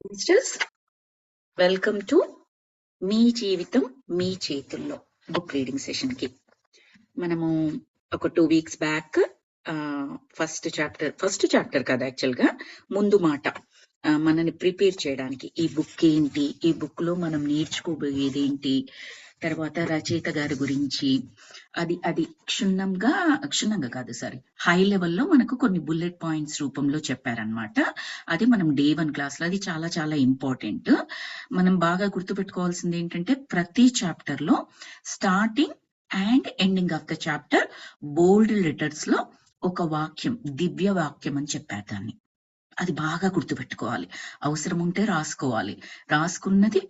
Sisters, welcome to me జీవితం మీ చేతుల్లో book reading session కి. మనము ఒక 2 వీక్స్ బ్యాక్ ఫస్ట్ చాప్టర్ కదా, యాక్చువల్ గా ముందు మాట మనని ప్రిపేర్ చేయడానికి ఈ బుక్ ఏంటి, ఈ బుక్ లో మనం నేర్చుకోబోయేది ఏంటి, తర్వాత రచయిత గారి గురించి అది క్షుణ్ణంగా కాదు, సారీ, హై లెవెల్లో మనకు కొన్ని బుల్లెట్ పాయింట్స్ రూపంలో చెప్పారనమాట. అది మనం డే 1 క్లాస్ లో, అది చాలా చాలా ఇంపార్టెంట్. మనం బాగా గుర్తుపెట్టుకోవాల్సింది ఏంటంటే, ప్రతి చాప్టర్ లో starting and ending of the chapter bold letters లో ఒక వాక్యం, దివ్య వాక్యం అని చెప్పారు దాన్ని. అది బాగా గుర్తుపెట్టుకోవాలి. అవసరం ఉంటే రాసుకోవాలి. రాసుకున్నది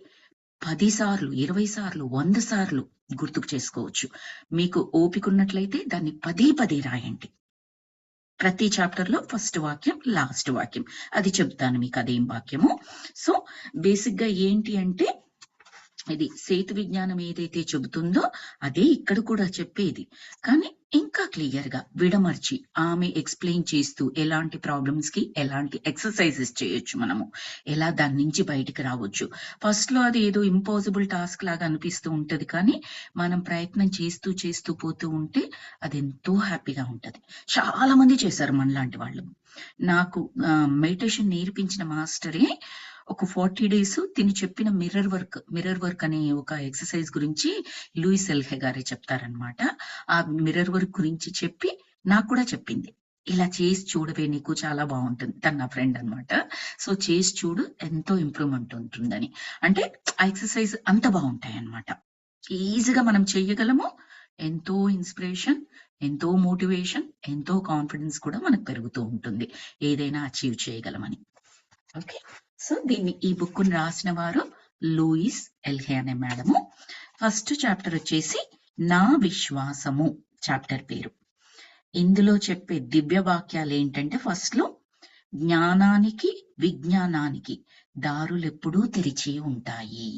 10 సార్లు, 20 సార్లు, 100 సార్లు గుర్తుకు చేసుకోవచ్చు. మీకు ఓపిక ఉన్నట్లయితే దాన్ని పదే రాయండి. ప్రతి చాప్టర్ లో ఫస్ట్ వాక్యం, లాస్ట్ వాక్యం, అది చెప్తాను మీకు అదేం వాక్యము. సో బేసిక్ గా ఏంటి అంటే, ఇది సేతు విజ్ఞానం ఏదైతే చెబుతుందో అదే ఇక్కడ కూడా చెప్పేది, కానీ ఇంకా క్లియర్ గా విడమర్చి ఆమె ఎక్స్ప్లెయిన్ చేస్తూ ఎలాంటి ప్రాబ్లమ్స్ కి ఎలాంటి ఎక్సర్సైజెస్ చేయొచ్చు, మనము ఎలా దాని నుంచి బయటికి రావచ్చు. ఫస్ట్ లో అది ఏదో ఇంపాసిబుల్ టాస్క్ లాగా అనిపిస్తూ ఉంటది, కానీ మనం ప్రయత్నం చేస్తూ పోతూ ఉంటే అది ఎంతో హ్యాపీగా ఉంటది. చాలా మంది చేశారు మనలాంటి వాళ్ళు. నాకు మెడిటేషన్ నేర్పించిన మాస్టరే ఒక 40 days తిని చెప్పిన మిర్రర్ వర్క్ అనే ఒక ఎక్సర్సైజ్ గురించి లూయిస్ ఎల్హే గారే చెప్తారనమాట. ఆ మిర్రర్ వర్క్ గురించి చెప్పి నాకు కూడా చెప్పింది, ఇలా చేసి చూడవే, నీకు చాలా బాగుంటుంది. తన నా ఫ్రెండ్ అనమాట. సో చేసి చూడు, ఎంతో ఇంప్రూవ్మెంట్ ఉంటుందని. అంటే ఆ ఎక్సర్సైజ్ అంత బాగుంటాయి అనమాట. ఈజీగా మనం చెయ్యగలము. ఎంతో ఇన్స్పిరేషన్, ఎంతో మోటివేషన్, ఎంతో కాన్ఫిడెన్స్ కూడా మనకు పెరుగుతూ ఉంటుంది, ఏదైనా అచీవ్ చేయగలమని. ఓకే, సో ఈ బుక్ ను రాసిన వారు లూయిస్ ఎల్హే అనే మేడము. ఫస్ట్ చాప్టర్ వచ్చేసి నా విశ్వాసము చాప్టర్ పేరు. ఇందులో చెప్పే దివ్య వాక్యాలు ఏంటంటే, ఫస్ట్ లో జ్ఞానానికి విజ్ఞానానికి దారులు ఎప్పుడూ తెరిచి ఉంటాయి.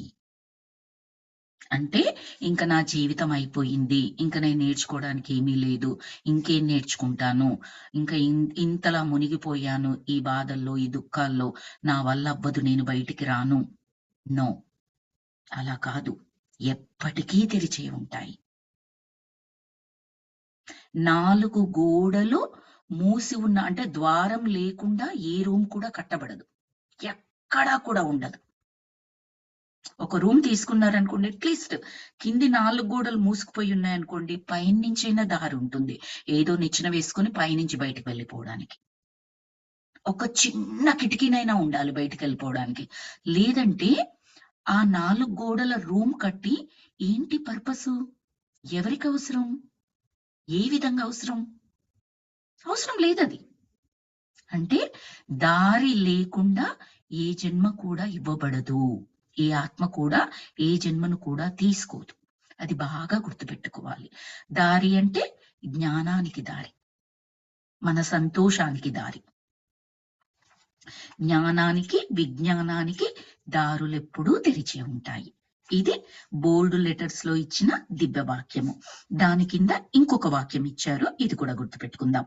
అంటే ఇంకా నా జీవితం అయిపోయింది, ఇంకా నేను నేర్చుకోవడానికి ఏమీ లేదు, ఇంకేం నేర్చుకుంటాను, ఇంకా ఇంతలా మునిగిపోయాను ఈ బాధల్లో, ఈ దుఃఖాల్లో, నా వల్ల అవ్వదు, నేను బయటికి రాను. నో, అలా కాదు, ఎప్పటికీ తెరిచే ఉంటాయి. 4 గోడలు మూసి ఉన్న, అంటే ద్వారం లేకుండా ఏ రూమ్ కూడా కట్టబడదు, ఎక్కడా కూడా ఉండదు. ఒక రూమ్ తీసుకున్నారనుకోండి, అట్లీస్ట్ కింది 4 గోడలు మూసుకుపోయి ఉన్నాయనుకోండి, పైనుంచైనా దారి ఉంటుంది, ఏదో నిచ్చెన వేసుకుని పైనుంచి బయటకు వెళ్ళిపోవడానికి. ఒక చిన్న కిటికీనైనా ఉండాలి బయటకు వెళ్ళిపోవడానికి. లేదంటే ఆ 4 గోడల రూమ్ కట్టి ఏంటి పర్పస్, ఎవరికి అవసరం, ఏ విధంగా అవసరం లేదది. అంటే దారి లేకుండా ఏ జన్మ కూడా ఇవ్వబడదు, ఏ ఆత్మ కూడా ఏ జన్మను కూడా తీసుకోదు. అది బాగా గుర్తుపెట్టుకోవాలి. దారి అంటే జ్ఞానానికి దారి, మన సంతోషానికి దారి. జ్ఞానానికి విజ్ఞానానికి దారులెప్పుడూ తెరిచి ఉంటాయి. ఇది బోల్డ్ లెటర్స్ లో ఇచ్చిన దివ్య వాక్యము. దాని కింద ఇంకొక వాక్యం ఇచ్చారు, ఇది కూడా గుర్తుపెట్టుకుందాం.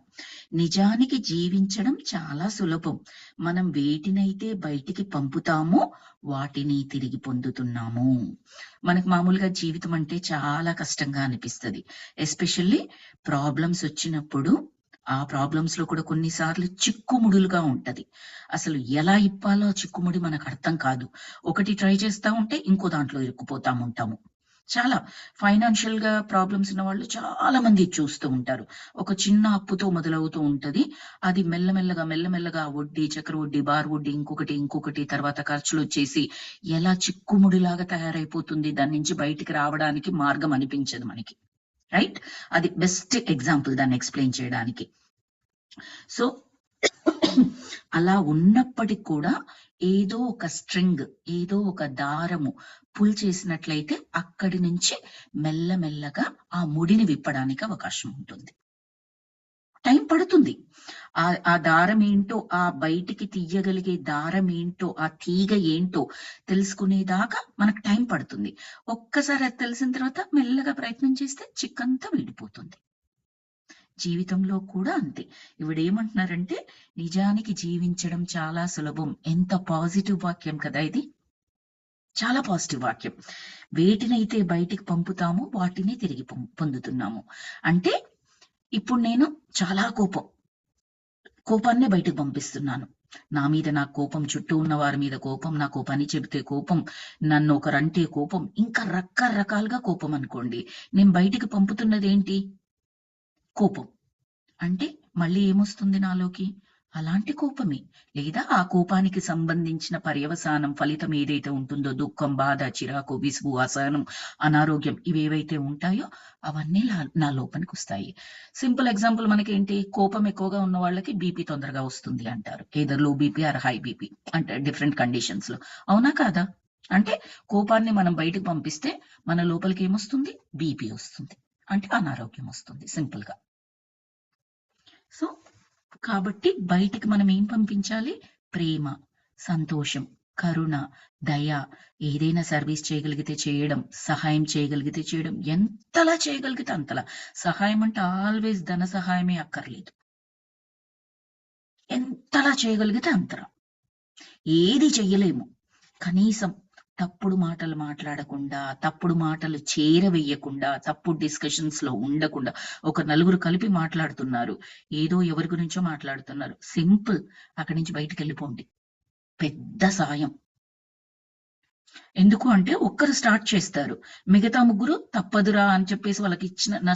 నిజానికి జీవించడం చాలా సులభం, మనం వేటినైతే బయటికి పంపుతామో వాటిని తిరిగి పొందుతున్నాము. మనకు మామూలుగా జీవితం అంటే చాలా కష్టంగా అనిపిస్తుంది, ఎస్పెషల్లీ ప్రాబ్లమ్స్ వచ్చినప్పుడు. ఆ ప్రాబ్లమ్స్ లో కూడా కొన్నిసార్లు చిక్కుముడులుగా ఉంటది, అసలు ఎలా ఇప్పాలో చిక్కుముడి మనకు అర్థం కాదు. ఒకటి ట్రై చేస్తా ఉంటే ఇంకో దాంట్లో ఇరుక్కుపోతా ఉంటాము. చాలా ఫైనాన్షియల్ గా ప్రాబ్లమ్స్ ఉన్న వాళ్ళు చాలా మంది చూస్తూ ఉంటారు. ఒక చిన్న అప్పుతో మొదలవుతూ ఉంటది, అది మెల్లమెల్లగా వడ్డీ, చక్ర వడ్డీ, బార్ వడ్డీ, ఇంకొకటి తర్వాత ఖర్చులు వచ్చేసి ఎలా చిక్కుముడిలాగా తయారైపోతుంది. దాని నుంచి బయటికి రావడానికి మార్గం అనిపించదు మనకి, రైట్? అది బెస్ట్ ఎగ్జాంపుల్ దాన్ని ఎక్స్ప్లెయిన్ చేయడానికి. సో అలా ఉన్నప్పటికి కూడా ఏదో ఒక స్ట్రింగ్, ఏదో ఒక దారము పుల్ చేసినట్లయితే అక్కడి నుంచి మెల్లమెల్లగా ఆ ముడిని విప్పడానికి అవకాశం ఉంటుంది. టైం పడుతుంది. ఆ దారం ఏంటో, ఆ బయటికి తీయగలిగే దారం ఏంటో, ఆ తీగ ఏంటో తెలుసుకునేదాకా మనకు టైం పడుతుంది. ఒక్కసారి అది తెలిసిన తర్వాత మెల్లగా ప్రయత్నం చేస్తే చిక్కంతా విడిపోతుంది. జీవితంలో కూడా అంతే. ఇవిడేమంటున్నారంటే నిజానికి జీవించడం చాలా సులభం. ఎంత పాజిటివ్ వాక్యం కదా ఇది. చాలా పాజిటివ్ వాక్యం. వేటినైతే బయటికి పంపుతామో వాటిని తిరిగి పొందుతున్నాము. అంటే ఇప్పుడు నేను చాలా కోపాన్నే బయటకు పంపిస్తున్నాను. నా మీద నాకు కోపం, చుట్టూ ఉన్న వారి మీద కోపం, నాకు పని చెబితే కోపం, నన్ను ఒకరంటే కోపం, ఇంకా రకరకాలుగా కోపం అనుకోండి. నేను బయటికి పంపుతున్నది ఏంటి? కోపం. అంటే మళ్ళీ ఏమొస్తుంది నాలోకి? అలాంటి కోపమే. లేదా ఆ కోపానికి సంబంధించిన పర్యవసానం, ఫలితం ఏదైతే ఉంటుందో, దుఃఖం, బాధ, చిరాకు, విసుగు, అసహనం, అనారోగ్యం ఇవేవైతే ఉంటాయో అవన్నీ నా లోపలికి వస్తాయి. సింపుల్ ఎగ్జాంపుల్ మనకేంటి? కోపం ఎక్కువగా ఉన్న వాళ్ళకి బీపీ తొందరగా వస్తుంది అంటారు. Either low BP or high BP, అంటే డిఫరెంట్ కండిషన్స్ లో. అవునా కాదా? అంటే కోపాన్ని మనం బయటకు పంపిస్తే మన లోపలికి ఏమొస్తుంది? బీపీ వస్తుంది, అంటే అనారోగ్యం వస్తుంది సింపుల్ గా. సో కాబట్టి బయటికి మనం ఏం పంపించాలి? ప్రేమ, సంతోషం, కరుణ, దయ, ఏదైనా సర్వీస్ చేయగలిగితే చేయడం, సహాయం చేయగలిగితే చేయడం, ఎంతలా చేయగలిగితే అంతలా. సహాయం అంటే ఆల్వేస్ ధన సహాయమే అక్కర్లేదు. ఎంతలా చేయగలిగితే అంతలా. ఏది చెయ్యలేము, కనీసం తప్పుడు మాటలు మాట్లాడకుండా, తప్పుడు మాటలు చేరవేయకుండా, తప్పుడు డిస్కషన్స్ లో ఉండకుండా. ఒక నలుగురు కలిపి మాట్లాడుతున్నారు, ఏదో ఎవరి గురించో మాట్లాడుతున్నారు, సింపుల్ అక్కడి నుంచి బయటికి వెళ్ళిపోండి. పెద్ద సాయం. ఎందుకు అంటే ఒక్కరు స్టార్ట్ చేస్తారు, మిగతా ముగ్గురు తప్పదురా అని చెప్పేసి వాళ్ళకి ఇచ్చిన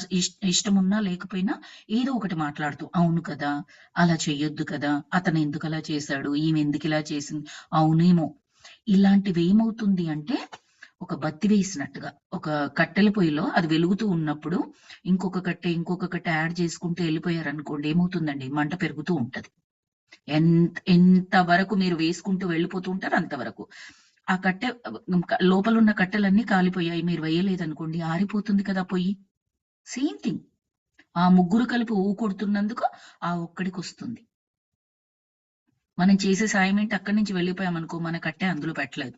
ఇష్టం ఉన్నా లేకపోయినా ఏదో ఒకటి మాట్లాడుతూ, అవును కదా, అలా చెయ్యొద్దు కదా, అతను ఎందుకు అలా చేశాడు, ఈమె ఎందుకు ఇలా చేసింది, అవునేమో. ఇలాంటివి ఏమవుతుంది అంటే ఒక బత్తి వేసినట్టుగా, ఒక కట్టెల పొయ్యిలో అది వెలుగుతూ ఉన్నప్పుడు ఇంకొక కట్టె యాడ్ చేసుకుంటూ వెళ్ళిపోయారు అనుకోండి, ఏమవుతుందండి? మంట పెరుగుతూ ఉంటది. ఎంత వరకు మీరు వేసుకుంటూ వెళ్ళిపోతూ ఉంటారు అంతవరకు. ఆ కట్టె లోపల ఉన్న కట్టెలన్నీ కాలిపోయాయి, మీరు వేయలేదనుకోండి, ఆరిపోతుంది కదా పొయ్యి. Same thing. ఆ ముగ్గురు కలిపి కొడుతున్నందుకు ఆ ఒక్కడికి వస్తుంది. మనం చేసే సాయం ఏంటి? అక్కడి నుంచి వెళ్ళిపోయామనుకో, మన కట్టె అందులో పెట్టలేదు,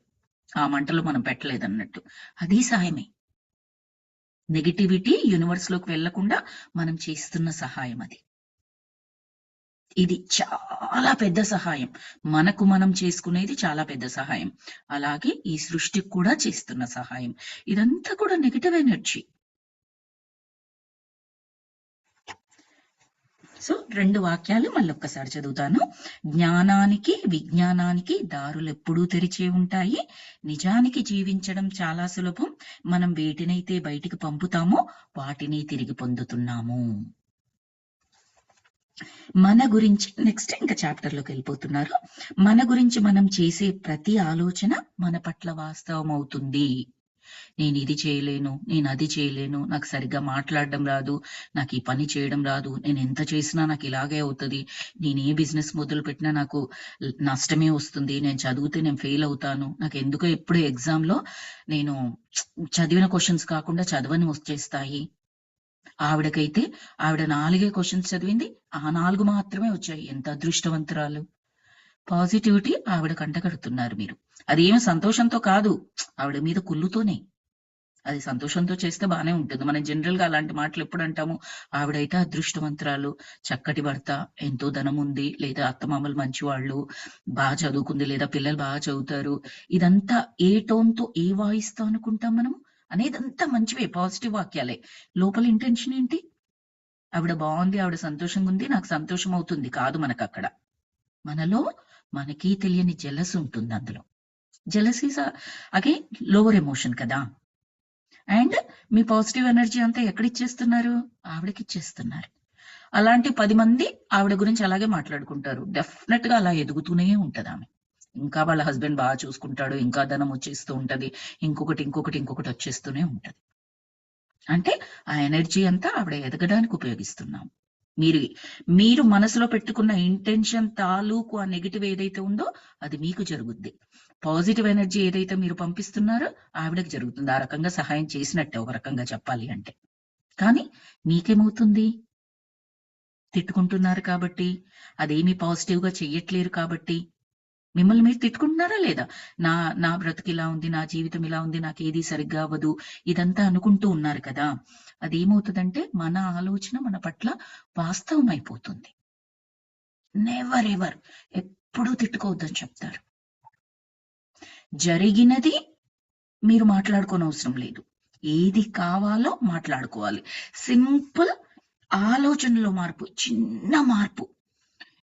ఆ మంటలో మనం పెట్టలేదు అన్నట్టు. అది సాయమే. నెగిటివిటీ యూనివర్స్ లోకి వెళ్లకుండా మనం చేస్తున్న సహాయం అది. ఇది చాలా పెద్ద సహాయం. మనకు మనం చేసుకునేది చాలా పెద్ద సహాయం. అలాగే ఈ సృష్టికి కూడా చేస్తున్న సహాయం. ఇదంతా కూడా నెగిటివ్ ఎనర్జీ. సో 2 వాక్యాలు మళ్ళొక్కసారి చదువుతాను. జ్ఞానానికి, విజ్ఞానానికి దారులు ఎప్పుడూ తెరిచే ఉంటాయి. నిజానికి జీవించడం చాలా సులభం. మనం వేటినైతే బయటికి పంపుతామో వాటిని తిరిగి పొందుతున్నాము. మన గురించి నెక్స్ట్ ఇంకా చాప్టర్ లోకి వెళ్ళిపోతున్నారు. మన గురించి మనం చేసే ప్రతి ఆలోచన మన పట్ల వాస్తవం అవుతుంది. నేను ఇది చేయలేను, నేను అది చేయలేను, నాకు సరిగ్గా మాట్లాడడం రాదు, నాకు ఈ పని చేయడం రాదు, నేను ఎంత చేసినా నాకు ఇలాగే అవుతుంది, నేను ఏ బిజినెస్ మొదలు పెట్టినా నాకు నష్టమే వస్తుంది, నేను చదివితే నేను ఫెయిల్ అవుతాను, నాకు ఎందుకో ఎప్పుడు ఎగ్జామ్ లో నేను చదివిన క్వశ్చన్స్ కాకుండా చదవని వచ్చేస్తాయి. ఆవిడ 4 క్వశ్చన్స్ చదివింది, ఆ 4 మాత్రమే వచ్చాయి. ఎంత అదృష్టవంతురాలు. పాజిటివిటీ ఆవిడ కంటగడుతున్నారు మీరు. అదేమి సంతోషంతో కాదు, ఆవిడ మీద కుళ్ళుతోనే. అది సంతోషంతో చేస్తే బానే ఉంటుంది. మనం జనరల్ గా అలాంటి మాటలు ఎప్పుడు అంటాము? ఆవిడైతే అదృష్టవంతురాలు, చక్కటి భర్త, ఎంతో ధనం ఉంది, లేదా అత్తమామలు మంచివాళ్ళు, బాగా చదువుకుంది, లేదా పిల్లలు బాగా చదువుతారు. ఇదంతా ఏ టోన్ తో, ఏ వాయిస్ తో అనుకుంటాం మనం? అనేదంతా మంచివే, పాజిటివ్ వాక్యాలే. లోపల ఇంటెన్షన్ ఏంటి? ఆవిడ బాగుంది, ఆవిడ సంతోషంగా ఉంది, నాకు సంతోషం అవుతుంది కాదు. మనకు అక్కడ మనలో మనకి తెలియని జెలస్ ఉంటుంది. అందులో jealous is again lower emotion కదా. అండ్ మీ పాజిటివ్ ఎనర్జీ అంతా ఎక్కడిచ్చేస్తున్నారు? ఆవిడకి ఇచ్చేస్తున్నారు. అలాంటి 10 మంది ఆవిడ గురించి అలాగే మాట్లాడుకుంటారు. డెఫినెట్ గా అలా ఎదుగుతూనే ఉంటది ఆమె. ఇంకా వాళ్ళ హస్బెండ్ బాగా చూసుకుంటాడు, ఇంకా ధనం వచ్చేస్తూ ఉంటది, ఇంకొకటి వచ్చేస్తూనే ఉంటది. అంటే ఆ ఎనర్జీ అంతా ఆవిడ ఎదగడానికి ఉపయోగిస్తున్నాం. మీరు మనసులో పెట్టుకున్న ఇంటెన్షన్ తాలూకు ఆ నెగిటివ్ ఏదైతే ఉందో అది మీకు జరుగుద్ది. పాజిటివ్ ఎనర్జీ ఏదైతే మీరు పంపిస్తున్నారో ఆవిడకి జరుగుతుంది. ఆ రకంగా సహాయం చేసినట్టే ఒక రకంగా చెప్పాలి అంటే. కానీ మీకేమవుతుంది? తిట్టుకుంటున్నారు కాబట్టి, అదేమి పాజిటివ్ గా చెయ్యట్లేరు కాబట్టి, మిమ్మల్ని మీరు తిట్టుకుంటున్నారా లేదా? నా నా బ్రతుకు ఇలా ఉంది, నా జీవితం ఇలా ఉంది, నాకేది సరిగ్గా అవ్వదు, ఇదంతా అనుకుంటూ ఉన్నారు కదా! అదేమవుతదంటే మన ఆలోచన మన పట్ల వాస్తవం అయిపోతుంది. నెవర్ ఎవర్ ఎప్పుడూ తిట్టుకోవద్దని చెప్తారు. జరిగినది మీరు మాట్లాడుకోనవసరం లేదు. ఏది కావాలో మాట్లాడుకోవాలి. సింపుల్ ఆలోచనలో మార్పు, చిన్న మార్పు.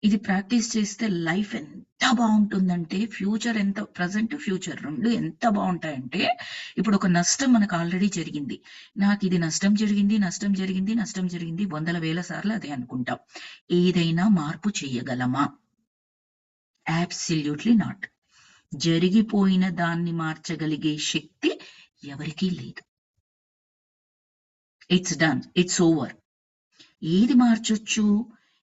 ఇది ప్రాక్టీస్ చేస్తే లైఫ్ ఎంత బాగుంటుందంటే, ఫ్యూచర్ ఎంత, ప్రజెంట్ ఫ్యూచర్ 2 ఎంత బాగుంటాయంటే, ఇప్పుడు ఒక నష్టం మనకు ఆల్రెడీ జరిగింది. నాకు ఇది నష్టం జరిగింది, నష్టం జరిగింది, నష్టం జరిగింది, వందల వేల సార్లు అదే అనుకుంటాం. ఏదైనా మార్పు చేయగలమా? Absolutely not. జరిగిపోయిన దాన్ని మార్చగలిగే శక్తి ఎవరికీ లేదు. It's done, it's over. ఏది మార్చొచ్చు?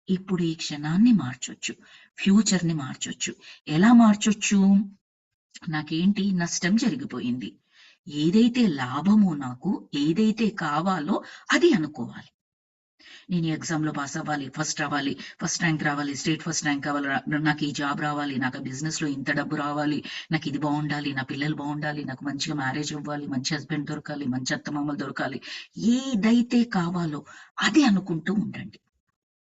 ఇప్పుడు ఈ క్షణాన్ని మార్చొచ్చు, ఫ్యూచర్ ని మార్చొచ్చు. ఎలా మార్చొచ్చు? నాకేంటి నష్టం జరిగిపోయింది, ఏదైతే లాభమో, నాకు ఏదైతే కావాలో అది అనుకోవాలి. నేను ఎగ్జామ్ లో పాస్ అవ్వాలి, ఫస్ట్ రావాలి, ఫస్ట్ ర్యాంక్ రావాలి, స్టేట్ ఫస్ట్ ర్యాంక్ కావాలి, నాకు ఈ జాబ్ రావాలి, నాకు బిజినెస్ లో ఇంత డబ్బు రావాలి, నాకు ఇది బాగుండాలి, నా పిల్లలు బాగుండాలి, నాకు మంచిగా మ్యారేజ్ అవ్వాలి, మంచి హస్బెండ్ దొరకాలి, మంచి అత్తమామలు దొరకాలి. ఏదైతే కావాలో అది అనుకుంటూ ఉండండి.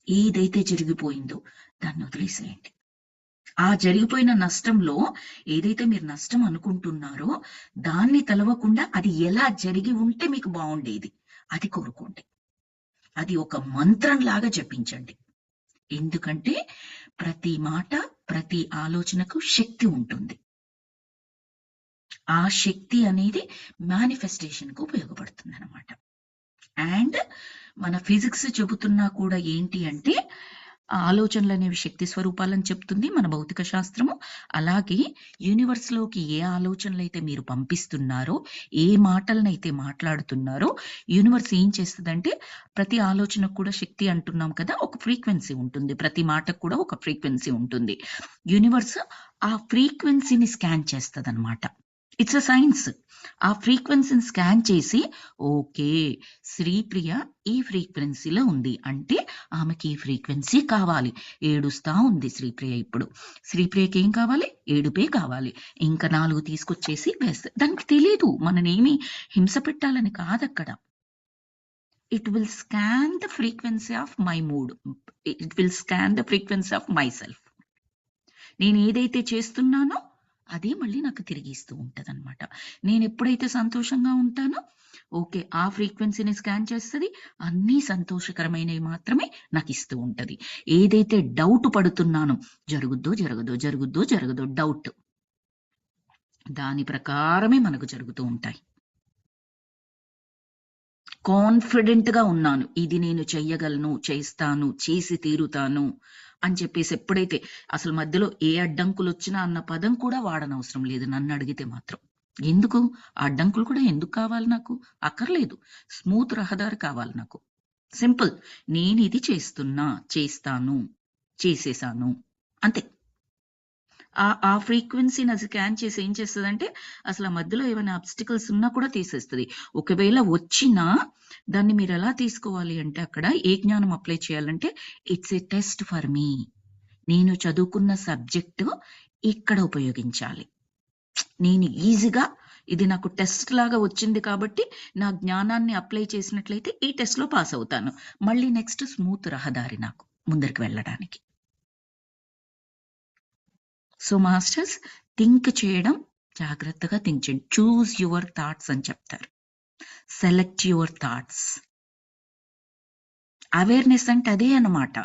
ఏదైతే జరిగిపోయిందో దాన్ని వదిలేసేయండి. ఆ జరిగిపోయిన నష్టంలో ఏదైతే మీరు నష్టం అనుకుంటున్నారో దాన్ని తలవకుండా అది ఎలా జరిగి ఉంటే మీకు బాగుండేది అది కోరుకోండి. అది ఒక మంత్రం లాగా జపించండి. ఎందుకంటే ప్రతి మాట, ప్రతి ఆలోచనకు శక్తి ఉంటుంది. ఆ శక్తి అనేది మేనిఫెస్టేషన్ కు ఉపయోగపడుతుంది అన్నమాట. అండ్ మన ఫిజిక్స్ చెబుతున్నా కూడా ఏంటి అంటే, ఆలోచనలు అనేవి శక్తి స్వరూపాలని చెప్తుంది మన భౌతిక శాస్త్రము. అలాగే యూనివర్స్ లోకి ఏ ఆలోచనలు అయితే మీరు పంపిస్తున్నారో, ఏ మాటలనైతే మాట్లాడుతున్నారో, యూనివర్స్ ఏం చేస్తుందంటే, ప్రతి ఆలోచనకు కూడా శక్తి అంటున్నాం కదా, ఒక ఫ్రీక్వెన్సీ ఉంటుంది. ప్రతి మాటకు కూడా ఒక ఫ్రీక్వెన్సీ ఉంటుంది. యూనివర్స్ ఆ ఫ్రీక్వెన్సీని స్కాన్ చేస్తుంది అనమాట. It's a science. ఆ ఫ్రీక్వెన్సీని స్కాన్ చేసి, ఓకే శ్రీప్రియ ఈ ఫ్రీక్వెన్సీలో ఉంది అంటే ఆమెకి ఈ ఫ్రీక్వెన్సీ కావాలి. ఏడుస్తా ఉంది శ్రీప్రియ, ఇప్పుడు శ్రీప్రియకి ఏం కావాలి? ఏడుపే కావాలి. ఇంకా 4 తీసుకొచ్చేసి వేస్తే, దానికి తెలియదు మననేమి హింస పెట్టాలని కాదక్కడ. It will scan the frequency of my mood, it will scan the frequency of my self. నేను ఏదైతే చేస్తున్నానో అదే మళ్ళీ నాకు తిరిగి ఇస్తూ ఉంటది అనమాట. నేను ఎప్పుడైతే సంతోషంగా ఉంటానో, ఓకే ఆ ఫ్రీక్వెన్సీని స్కాన్ చేస్తుంది, అన్నీ సంతోషకరమైనవి మాత్రమే నాకు ఇస్తూ ఉంటది. ఏదైతే డౌట్ పడుతున్నానో, జరుగుద్దో జరగదో, జరుగుద్దో జరగదో డౌట్, దాని ప్రకారమే మనకు జరుగుతూ ఉంటాయి. కాన్ఫిడెంట్ గా ఉన్నాను, ఇది నేను చెయ్యగలను, చేస్తాను, చేసి తీరుతాను అని చెప్పేసి ఎప్పుడైతే, అసలు మధ్యలో ఏ అడ్డంకులు వచ్చినా అన్న పదం కూడా వాడనవసరం లేదు నన్ను అడిగితే మాత్రం. ఎందుకు అడ్డంకులు కూడా ఎందుకు కావాలి? నాకు అక్కర్లేదు. స్మూత్ రహదారి కావాలి నాకు. సింపుల్. నేను ఇది చేస్తున్నా, చేస్తాను, చేసేసాను, అంతే. ఆ ఫ్రీక్వెన్సీని అది స్కాన్ చేసి ఏం చేస్తుందంటే, అసలు ఆ మధ్యలో ఏమైనా అబ్స్టికల్స్ ఉన్నా కూడా తీసేస్తుంది. ఒకవేళ వచ్చినా దాన్ని మీరు ఎలా తీసుకోవాలి అంటే, అక్కడ ఏ జ్ఞానం అప్లై చేయాలంటే, it's a test for me. నేను చదువుకున్న సబ్జెక్టు ఇక్కడ ఉపయోగించాలి. నేను ఈజీగా ఇది నాకు టెస్ట్ లాగా వచ్చింది కాబట్టి నా జ్ఞానాన్ని అప్లై చేసినట్లయితే ఈ టెస్ట్ లో పాస్ అవుతాను. మళ్ళీ నెక్స్ట్ స్మూత్ రహదారి నాకు ముందరికి వెళ్ళడానికి. సో మాస్టర్స్, థింక్ చేయడం జాగ్రత్తగా థింక్ చేయండి. చూజ్ యువర్ థాట్స్ అని చెప్తారు. Select your thoughts. అవేర్నెస్ అంటే అదే అన్నమాట.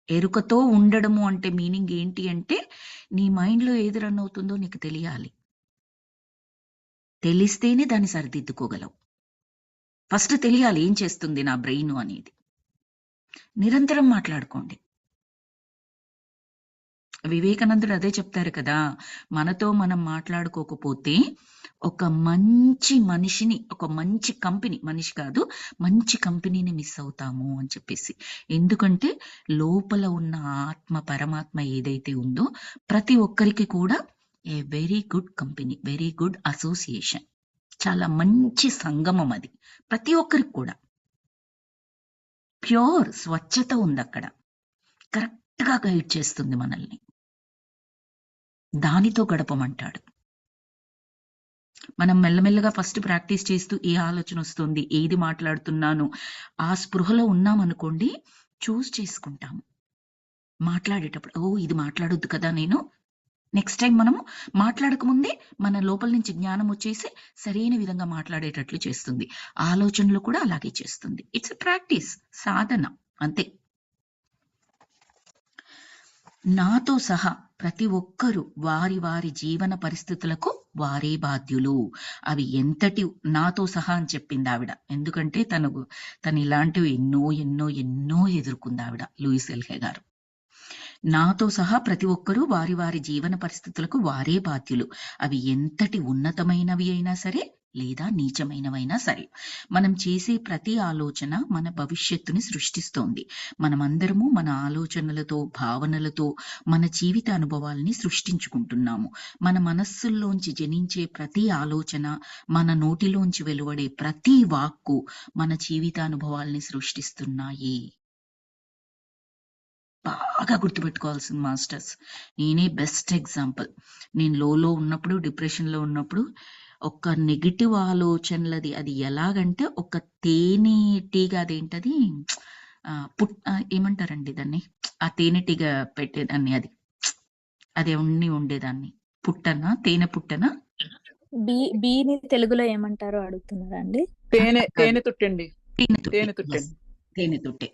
ఎరుకతో ఉండడము అంటే మీనింగ్ ఏంటి అంటే, నీ మైండ్ లో ఏది రన్ అవుతుందో నీకు తెలియాలి. తెలిస్తేనే దాన్ని సరిదిద్దుకోగలవు. ఫస్ట్ తెలియాలి ఏం చేస్తుంది నా బ్రెయిన్ అనేది. నిరంతరం మాట్లాడుకోండి. వివేకానందుడు అదే చెప్తారు కదా, మనతో మనం మాట్లాడుకోకపోతే ఒక మంచి మనిషిని, ఒక మంచి కంపెనీ, మనిషి కాదు మంచి కంపెనీని మిస్ అవుతాము అని చెప్పేసి. ఎందుకంటే లోపల ఉన్న ఆత్మ, పరమాత్మ ఏదైతే ఉందో ప్రతి ఒక్కరికి కూడా a very good company, very good association, చాలా మంచి సంగమం అది. ప్రతి ఒక్కరికి కూడా ప్యూర్ స్వచ్ఛత ఉంది అక్కడ. కరెక్ట్ గా గైడ్ చేస్తుంది మనల్ని. దానితో గడపమంటాడు. మనం మెల్లమెల్లగా ఫస్ట్ ప్రాక్టీస్ చేస్తూ ఏ ఆలోచన వస్తుంది, ఏది మాట్లాడుతున్నాను, ఆ స్పృహలో ఉన్నామనుకోండి, చూస్ చేసుకుంటాము మాట్లాడేటప్పుడు. ఓ ఇది మాట్లాడొద్దు కదా నేను. నెక్స్ట్ టైం మనము మాట్లాడక ముందే మన లోపల నుంచి జ్ఞానం వచ్చేసి సరైన విధంగా మాట్లాడేటట్లు చేస్తుంది. ఆలోచనలు కూడా అలాగే చేస్తుంది. ఇట్స్ ప్రాక్టీస్, సాధన అంతే. నాతో సహా ప్రతి ఒక్కరూ వారి వారి జీవన పరిస్థితులకు వారే బాధ్యులు. అవి ఎంతటి, నాతో సహా అని చెప్పింది ఆవిడ. ఎందుకంటే తను ఇలాంటివి ఎన్నో ఎన్నో ఎన్నో ఎదుర్కొంది ఆవిడ, లూయిస్ ఎల్హే గారు. నాతో సహా ప్రతి ఒక్కరూ వారి వారి జీవన పరిస్థితులకు వారే బాధ్యులు. అవి ఎంతటి ఉన్నతమైనవి అయినా సరే లేదా నీచమైనవైనా సరే. మనం చేసే ప్రతి ఆలోచన మన భవిష్యత్తుని సృష్టిస్తోంది. మనమందరము మన ఆలోచనలతో, భావనలతో మన జీవిత అనుభవాల్ని సృష్టించుకుంటున్నాము. మన మనస్సుల్లోంచి జనించే ప్రతి ఆలోచన, మన నోటిలోంచి వెలువడే ప్రతి వాక్కు మన జీవిత అనుభవాల్ని సృష్టిస్తున్నాయి. బాగా గుర్తుపెట్టుకోవాల్సింది మాస్టర్స్. నేనే బెస్ట్ ఎగ్జాంపుల్. నేను లోలో ఉన్నప్పుడు, డిప్రెషన్లో ఉన్నప్పుడు ఒక నెగిటివ్ ఆలోచనలది, అది ఎలాగంటే ఒక తేనెటీగ, అదేంటది ఏమంటారండి దాన్ని, ఆ తేనెటీగ పెట్టేదాన్ని, అది ఉండేదాన్ని. పుట్టనా, తేనె పుట్టనా, బీని తెలుగులో ఏమంటారో అడుగుతున్నారా అండి? తేనె తుట్టండి. తేనె తుట్టే.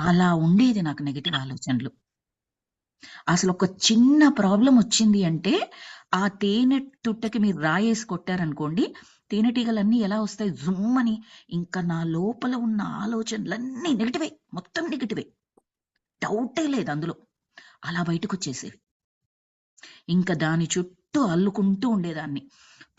అలా ఉండేది నాకు నెగిటివ్ ఆలోచనలు. అసలు ఒక చిన్న ప్రాబ్లం వచ్చింది అంటే ఆ తేనె తుట్టకి మీరు రాయేసి కొట్టారనుకోండి, తేనెటీగలన్నీ ఎలా వస్తాయి, జుమ్మని. ఇంకా నా లోపల ఉన్న ఆలోచనలన్నీ నెగిటివే, మొత్తం నెగిటివే, డౌటే లేదు అందులో. అలా బయటకు వచ్చేసేవి. ఇంకా దాని చుట్టూ అల్లుకుంటూ ఉండేదాన్ని.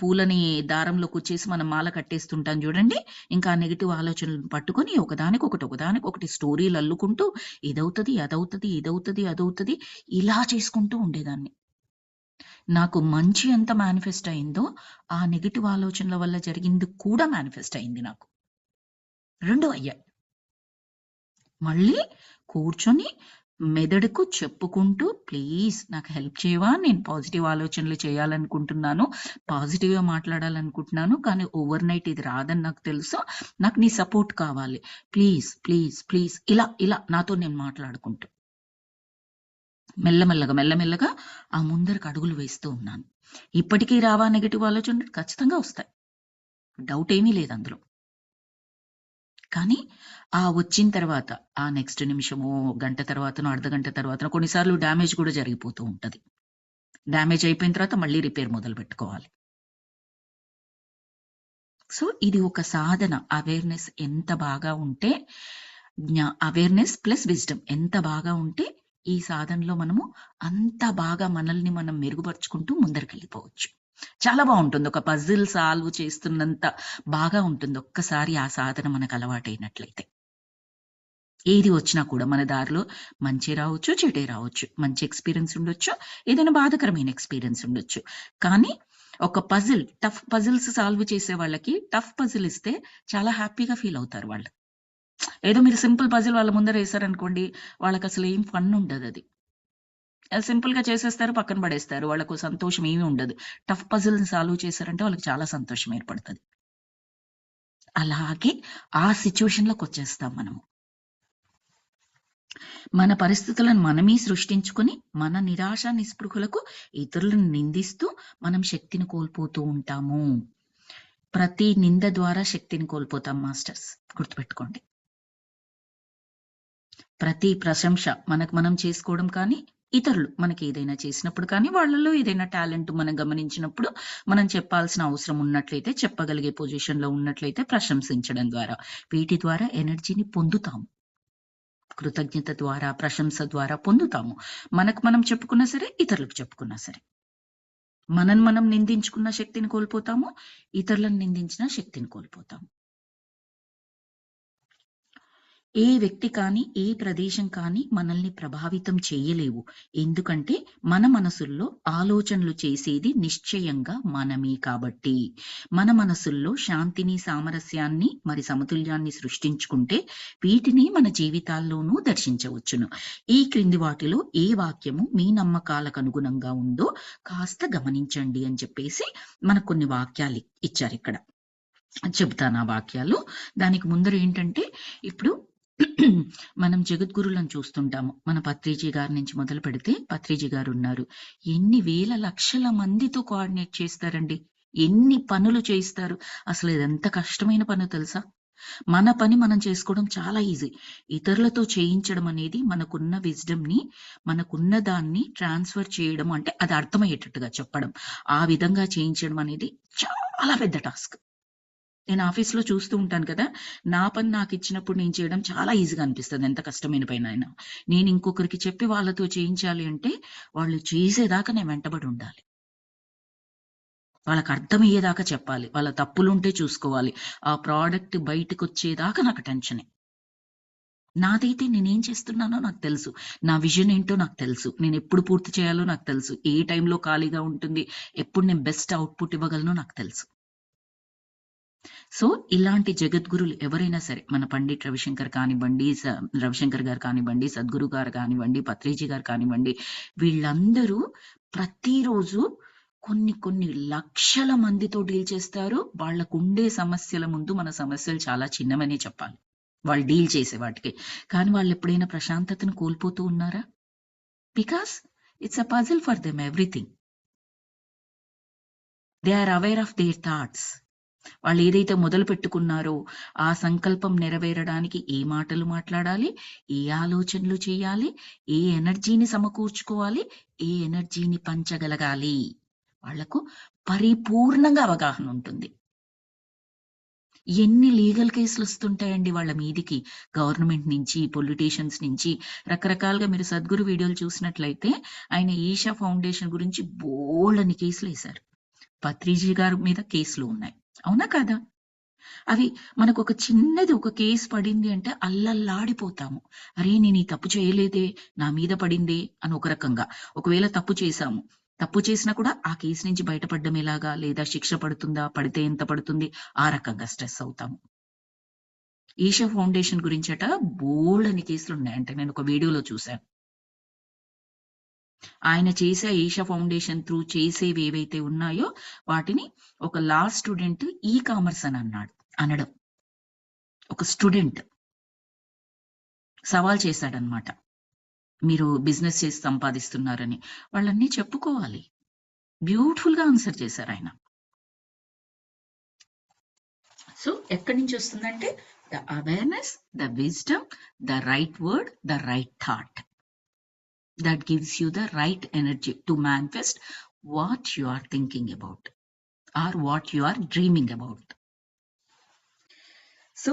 పూలని దారంలో కూర్చేసి మనం మాల కట్టేస్తుంటాం చూడండి. ఇంకా ఆ నెగిటివ్ ఆలోచనలను పట్టుకొని ఒకదానికొకటి స్టోరీలు అల్లుకుంటూ ఇదవుతుంది, అదవుతుంది, ఇదవుతుంది, అదవుతుంది, ఇలా చేసుకుంటూ ఉండేదాన్ని. నాకు మంచి ఎంత మేనిఫెస్ట్ అయిందో ఆ నెగిటివ్ ఆలోచనల వల్ల జరిగింది కూడా మేనిఫెస్ట్ అయింది. నాకు రెండు అయ్యాయి. మళ్ళీ కూర్చొని మెదడుకు చెప్పుకుంటూ, ప్లీజ్ నాకు హెల్ప్ చేయవా, నేను పాజిటివ్ ఆలోచనలు చేయాలనుకుంటున్నాను, పాజిటివ్గా మాట్లాడాలనుకుంటున్నాను, కానీ ఓవర్ నైట్ ఇది రాదని నాకు తెలుసు, నాకు నీ సపోర్ట్ కావాలి, ప్లీజ్ ప్లీజ్ ప్లీజ్, ఇలా ఇలా నాతో నేను మాట్లాడుకుంటూ మెల్లమెల్లగా ఆ ముందరకు అడుగులు వేస్తూ ఉన్నాను. ఇప్పటికీ రావా నెగిటివ్ ఆలోచనలు? ఖచ్చితంగా వస్తాయి, డౌట్ ఏమీ లేదు అందులో. కానీ ఆ వచ్చిన తర్వాత ఆ నెక్స్ట్ నిమిషము, గంట తర్వాతనో, అర్ధగంట తర్వాతనో, కొన్నిసార్లు డ్యామేజ్ కూడా జరిగిపోతూ ఉంటది. డ్యామేజ్ అయిపోయిన తర్వాత మళ్ళీ రిపేర్ మొదలు పెట్టుకోవాలి. సో ఇది ఒక సాధన. అవేర్నెస్ ఎంత బాగా ఉంటే, అవేర్నెస్ ప్లస్ విజ్డమ్ ఎంత బాగా ఉంటే, ఈ సాధనలో మనము అంత బాగా మనల్ని మనం మెరుగుపరుచుకుంటూ ముందరికెళ్ళిపోవచ్చు. చాలా బాగుంటుంది. ఒక పజిల్ సాల్వ్ చేస్తున్నంత బాగా ఉంటుంది ఒక్కసారి ఆ సాధన మనకు అలవాటైనట్లయితే. ఏది వచ్చినా కూడా మన దారిలో మంచి రావచ్చు, చెడే రావచ్చు, మంచి ఎక్స్పీరియన్స్ ఉండొచ్చు, ఏదైనా బాధకరమైన ఎక్స్పీరియన్స్ ఉండొచ్చు. కానీ ఒక పజిల్, టఫ్ పజిల్స్ సాల్వ్ చేసే వాళ్ళకి టఫ్ పజిల్ ఇస్తే చాలా హ్యాపీగా ఫీల్ అవుతారు వాళ్ళు. ఏదో మీరు సింపుల్ పజిల్ వాళ్ళ ముందర వేసారనుకోండి, వాళ్ళకి అసలు ఏం ఫన్ ఉండదు. అది సింపుల్ గా చేసేస్తారు, పక్కన పడేస్తారు, వాళ్ళకు సంతోషం ఏమీ ఉండదు. టఫ్ పజిల్ సాల్వ్ చేశారంటే వాళ్ళకి చాలా సంతోషం ఏర్పడుతుంది. అలాగే ఆ సిచ్యువేషన్ లోకి వచ్చేస్తాం మనము. మన పరిస్థితులను మనమే సృష్టించుకొని మన నిరాశ నిస్పృహలకు ఇతరులను నిందిస్తూ మనం శక్తిని కోల్పోతూ ఉంటాము. ప్రతి నింద ద్వారా శక్తిని కోల్పోతాం మాస్టర్స్, గుర్తుపెట్టుకోండి. ప్రతి ప్రశంస మనకు మనం చేసుకోవడం కానీ, ఇతరులు మనకి ఏదైనా చేసినప్పుడు కానీ, వాళ్ళలో ఏదైనా టాలెంట్ మనం గమనించినప్పుడు, మనం చెప్పాల్సిన అవసరం ఉన్నట్లయితే, చెప్పగలిగే పొజిషన్లో ఉన్నట్లయితే ప్రశంసించడం ద్వారా, వీటి ద్వారా ఎనర్జీని పొందుతాము. కృతజ్ఞత ద్వారా, ప్రశంస ద్వారా పొందుతాము. మనకు మనం చెప్పుకున్నా సరే, ఇతరులకు చెప్పుకున్నా సరే. మనం నిందించుకున్న శక్తిని కోల్పోతాము, ఇతరులను నిందించిన శక్తిని కోల్పోతాము. ఏ వ్యక్తి కానీ ఏ ప్రదేశం కానీ మనల్ని ప్రభావితం చేయలేవు. ఎందుకంటే మన మనసుల్లో ఆలోచనలు చేసేది నిశ్చయంగా మనమే కాబట్టి. మన మనసుల్లో శాంతిని, సామరస్యాన్ని, మరి సమతుల్యాన్ని సృష్టించుకుంటే వీటిని మన జీవితాల్లోనూ దర్శించవచ్చును. ఈ క్రింది వాటిలో ఏ వాక్యము మీ నమ్మకాలకు అనుగుణంగా ఉందో కాస్త గమనించండి అని చెప్పేసి మనకు కొన్ని వాక్యాలు ఇచ్చారు ఇక్కడ. చెబుతాను ఆ వాక్యాలు. దానికి ముందర ఏంటంటే, ఇప్పుడు మనం జగద్గురులను చూస్తుంటాము. మన పత్రిజీ గారి నుంచి మొదలు పెడితే పత్రిజీ గారు ఉన్నారు. ఎన్ని వేల లక్షల మందితో కోఆర్డినేట్ చేస్తారండి, ఎన్ని పనులు చేయిస్తారు. అసలు ఇదెంత కష్టమైన పని తెలుసా? మన పని మనం చేసుకోవడం చాలా ఈజీ. ఇతరులతో చేయించడం అనేది మనకున్న విజ్డమ్ ని, మనకున్న దాన్ని ట్రాన్స్ఫర్ చేయడం, అంటే అది అర్థమయ్యేటట్టుగా చెప్పడం, ఆ విధంగా చేయించడం అనేది చాలా పెద్ద టాస్క్. నేను ఆఫీస్లో చూస్తూ ఉంటాను కదా, నా పని నాకు ఇచ్చినప్పుడు నేను చేయడం చాలా ఈజీగా అనిపిస్తుంది, ఎంత కష్టమైన పైన అయినా. నేను ఇంకొకరికి చెప్పి వాళ్ళతో చేయించాలి అంటే వాళ్ళు చేసేదాకా నేను వెంటబడి ఉండాలి, వాళ్ళకి అర్థమయ్యేదాకా చెప్పాలి, వాళ్ళ తప్పులుంటే చూసుకోవాలి, ఆ ప్రోడక్ట్ బయటకు వచ్చేదాకా నాకు టెన్షనే. నాదైతే నేనేం చేస్తున్నానో నాకు తెలుసు, నా విజన్ ఏంటో నాకు తెలుసు, నేను ఎప్పుడు పూర్తి చేయాలో నాకు తెలుసు, ఏ టైంలో ఖాళీగా ఉంటుంది, ఎప్పుడు నేను బెస్ట్ అవుట్పుట్ ఇవ్వగలనో నాకు తెలుసు. సో ఇలాంటి జగద్గురులు ఎవరైనా సరే, మన పండిట్ రవిశంకర్ కానివ్వండి, రవిశంకర్ గారు కానివ్వండి, సద్గురు గారు కానివ్వండి, పత్రిజీ గారు కానివ్వండి, వీళ్ళందరూ ప్రతిరోజు కొన్ని కొన్ని లక్షల మందితో డీల్ చేస్తారు. వాళ్ళకు ఉండే సమస్యల ముందు మన సమస్యలు చాలా చిన్నవనే చెప్పాలి, వాళ్ళు డీల్ చేసే వాటికి. కానీ వాళ్ళు ఎప్పుడైనా ప్రశాంతతను కోల్పోతూ ఉన్నారా? Because it's a puzzle for them everything. They are aware of their thoughts. వాళ్ళు ఏదైతే మొదలు పెట్టుకున్నారో ఆ సంకల్పం నెరవేరడానికి ఏ మాటలు మాట్లాడాలి, ఏ ఆలోచనలు చేయాలి, ఏ ఎనర్జీని సమకూర్చుకోవాలి, ఏ ఎనర్జీని పంచగలగాలి, వాళ్లకు పరిపూర్ణంగా అవగాహన ఉంటుంది. ఎన్ని లీగల్ కేసులు వస్తుంటాయండి వాళ్ళ మీదికి, గవర్నమెంట్ నుంచి, పొలిటీషియన్స్ నుంచి, రకరకాలుగా. మీరు సద్గురు వీడియోలు చూసినట్లయితే ఆయన ఈషా ఫౌండేషన్ గురించి బోల్డని కేసులు వేశారు. పత్రిజీ గారి మీద కేసులు ఉన్నాయి, అవునా కదా? అవి మనకు ఒక చిన్నది ఒక కేసు పడింది అంటే అల్లల్లాడిపోతాము. అరే నేను ఈ తప్పు చేయలేదే, నా మీద పడిందే అని ఒక రకంగా. ఒకవేళ తప్పు చేశాము, తప్పు చేసినా కూడా ఆ కేసు నుంచి బయటపడడం ఎలాగా, లేదా శిక్ష పడుతుందా, పడితే ఎంత పడుతుంది, ఆ రకంగా స్ట్రెస్ అవుతాము. ఈషా ఫౌండేషన్ గురించట బోల్డని కేసులు ఉన్నాయంటే నేను ఒక వీడియోలో చూశాను. ఆయన చేసే ఈషా ఫౌండేషన్ త్రూ చేసేవి ఏవైతే ఉన్నాయో వాటిని ఒక లా స్టూడెంట్ ఈ కామర్స్ అని అనడం, ఒక స్టూడెంట్ సవాల్ చేశాడనమాట, మీరు బిజినెస్ చేసి సంపాదిస్తున్నారని. వాళ్ళన్నీ చెప్పుకోవాలి. బ్యూటిఫుల్ గా ఆన్సర్ చేశారు ఆయన. సో ఎక్కడి నుంచి వస్తుందంటే the awareness, the wisdom, the right word, the right thought. That gives you the right energy to manifest what you are thinking about or what you are dreaming about. So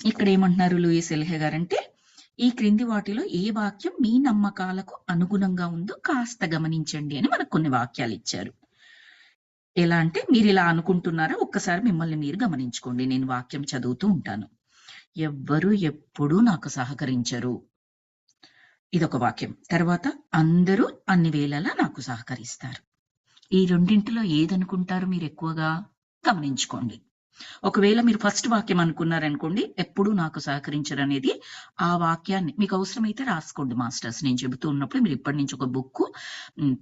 ఇక్కడ ఏమంటున్నారు Louis ఎల్హే guarantee, ఈ క్రింది వాటిలో ఏ వాక్యం మీ నమ్మకాలకు అనుగుణంగా ఉందో కాస్త గమనించండి అని మనకు కొన్ని వాక్యాలు ఇచ్చారు. ఎలా అంటే, మీరు ఇలా అనుకుంటున్నారా, ఒక్కసారి మిమ్మల్ని మీరు గమనించుకోండి. నేను వాక్యం చదువుతూ ఉంటాను. ఎవ్వరూ ఎప్పుడూ నాకు సహకరించరు, ఇదొక వాక్యం. తర్వాత అందరూ అన్ని వేళలా నాకు సహకరిస్తారు. ఈ రెండింటిలో ఏదనుకుంటారు మీరు ఎక్కువగా? గమనించుకోండి. ఒకవేళ మీరు ఫస్ట్ వాక్యం అనుకున్నారనుకోండి, ఎప్పుడు నాకు సహకరించరు అనేది, ఆ వాక్యాన్ని మీకు అవసరమైతే రాసుకోండి మాస్టర్స్. నేను చెబుతూ ఉన్నప్పుడు మీరు ఇప్పటి నుంచి ఒక బుక్,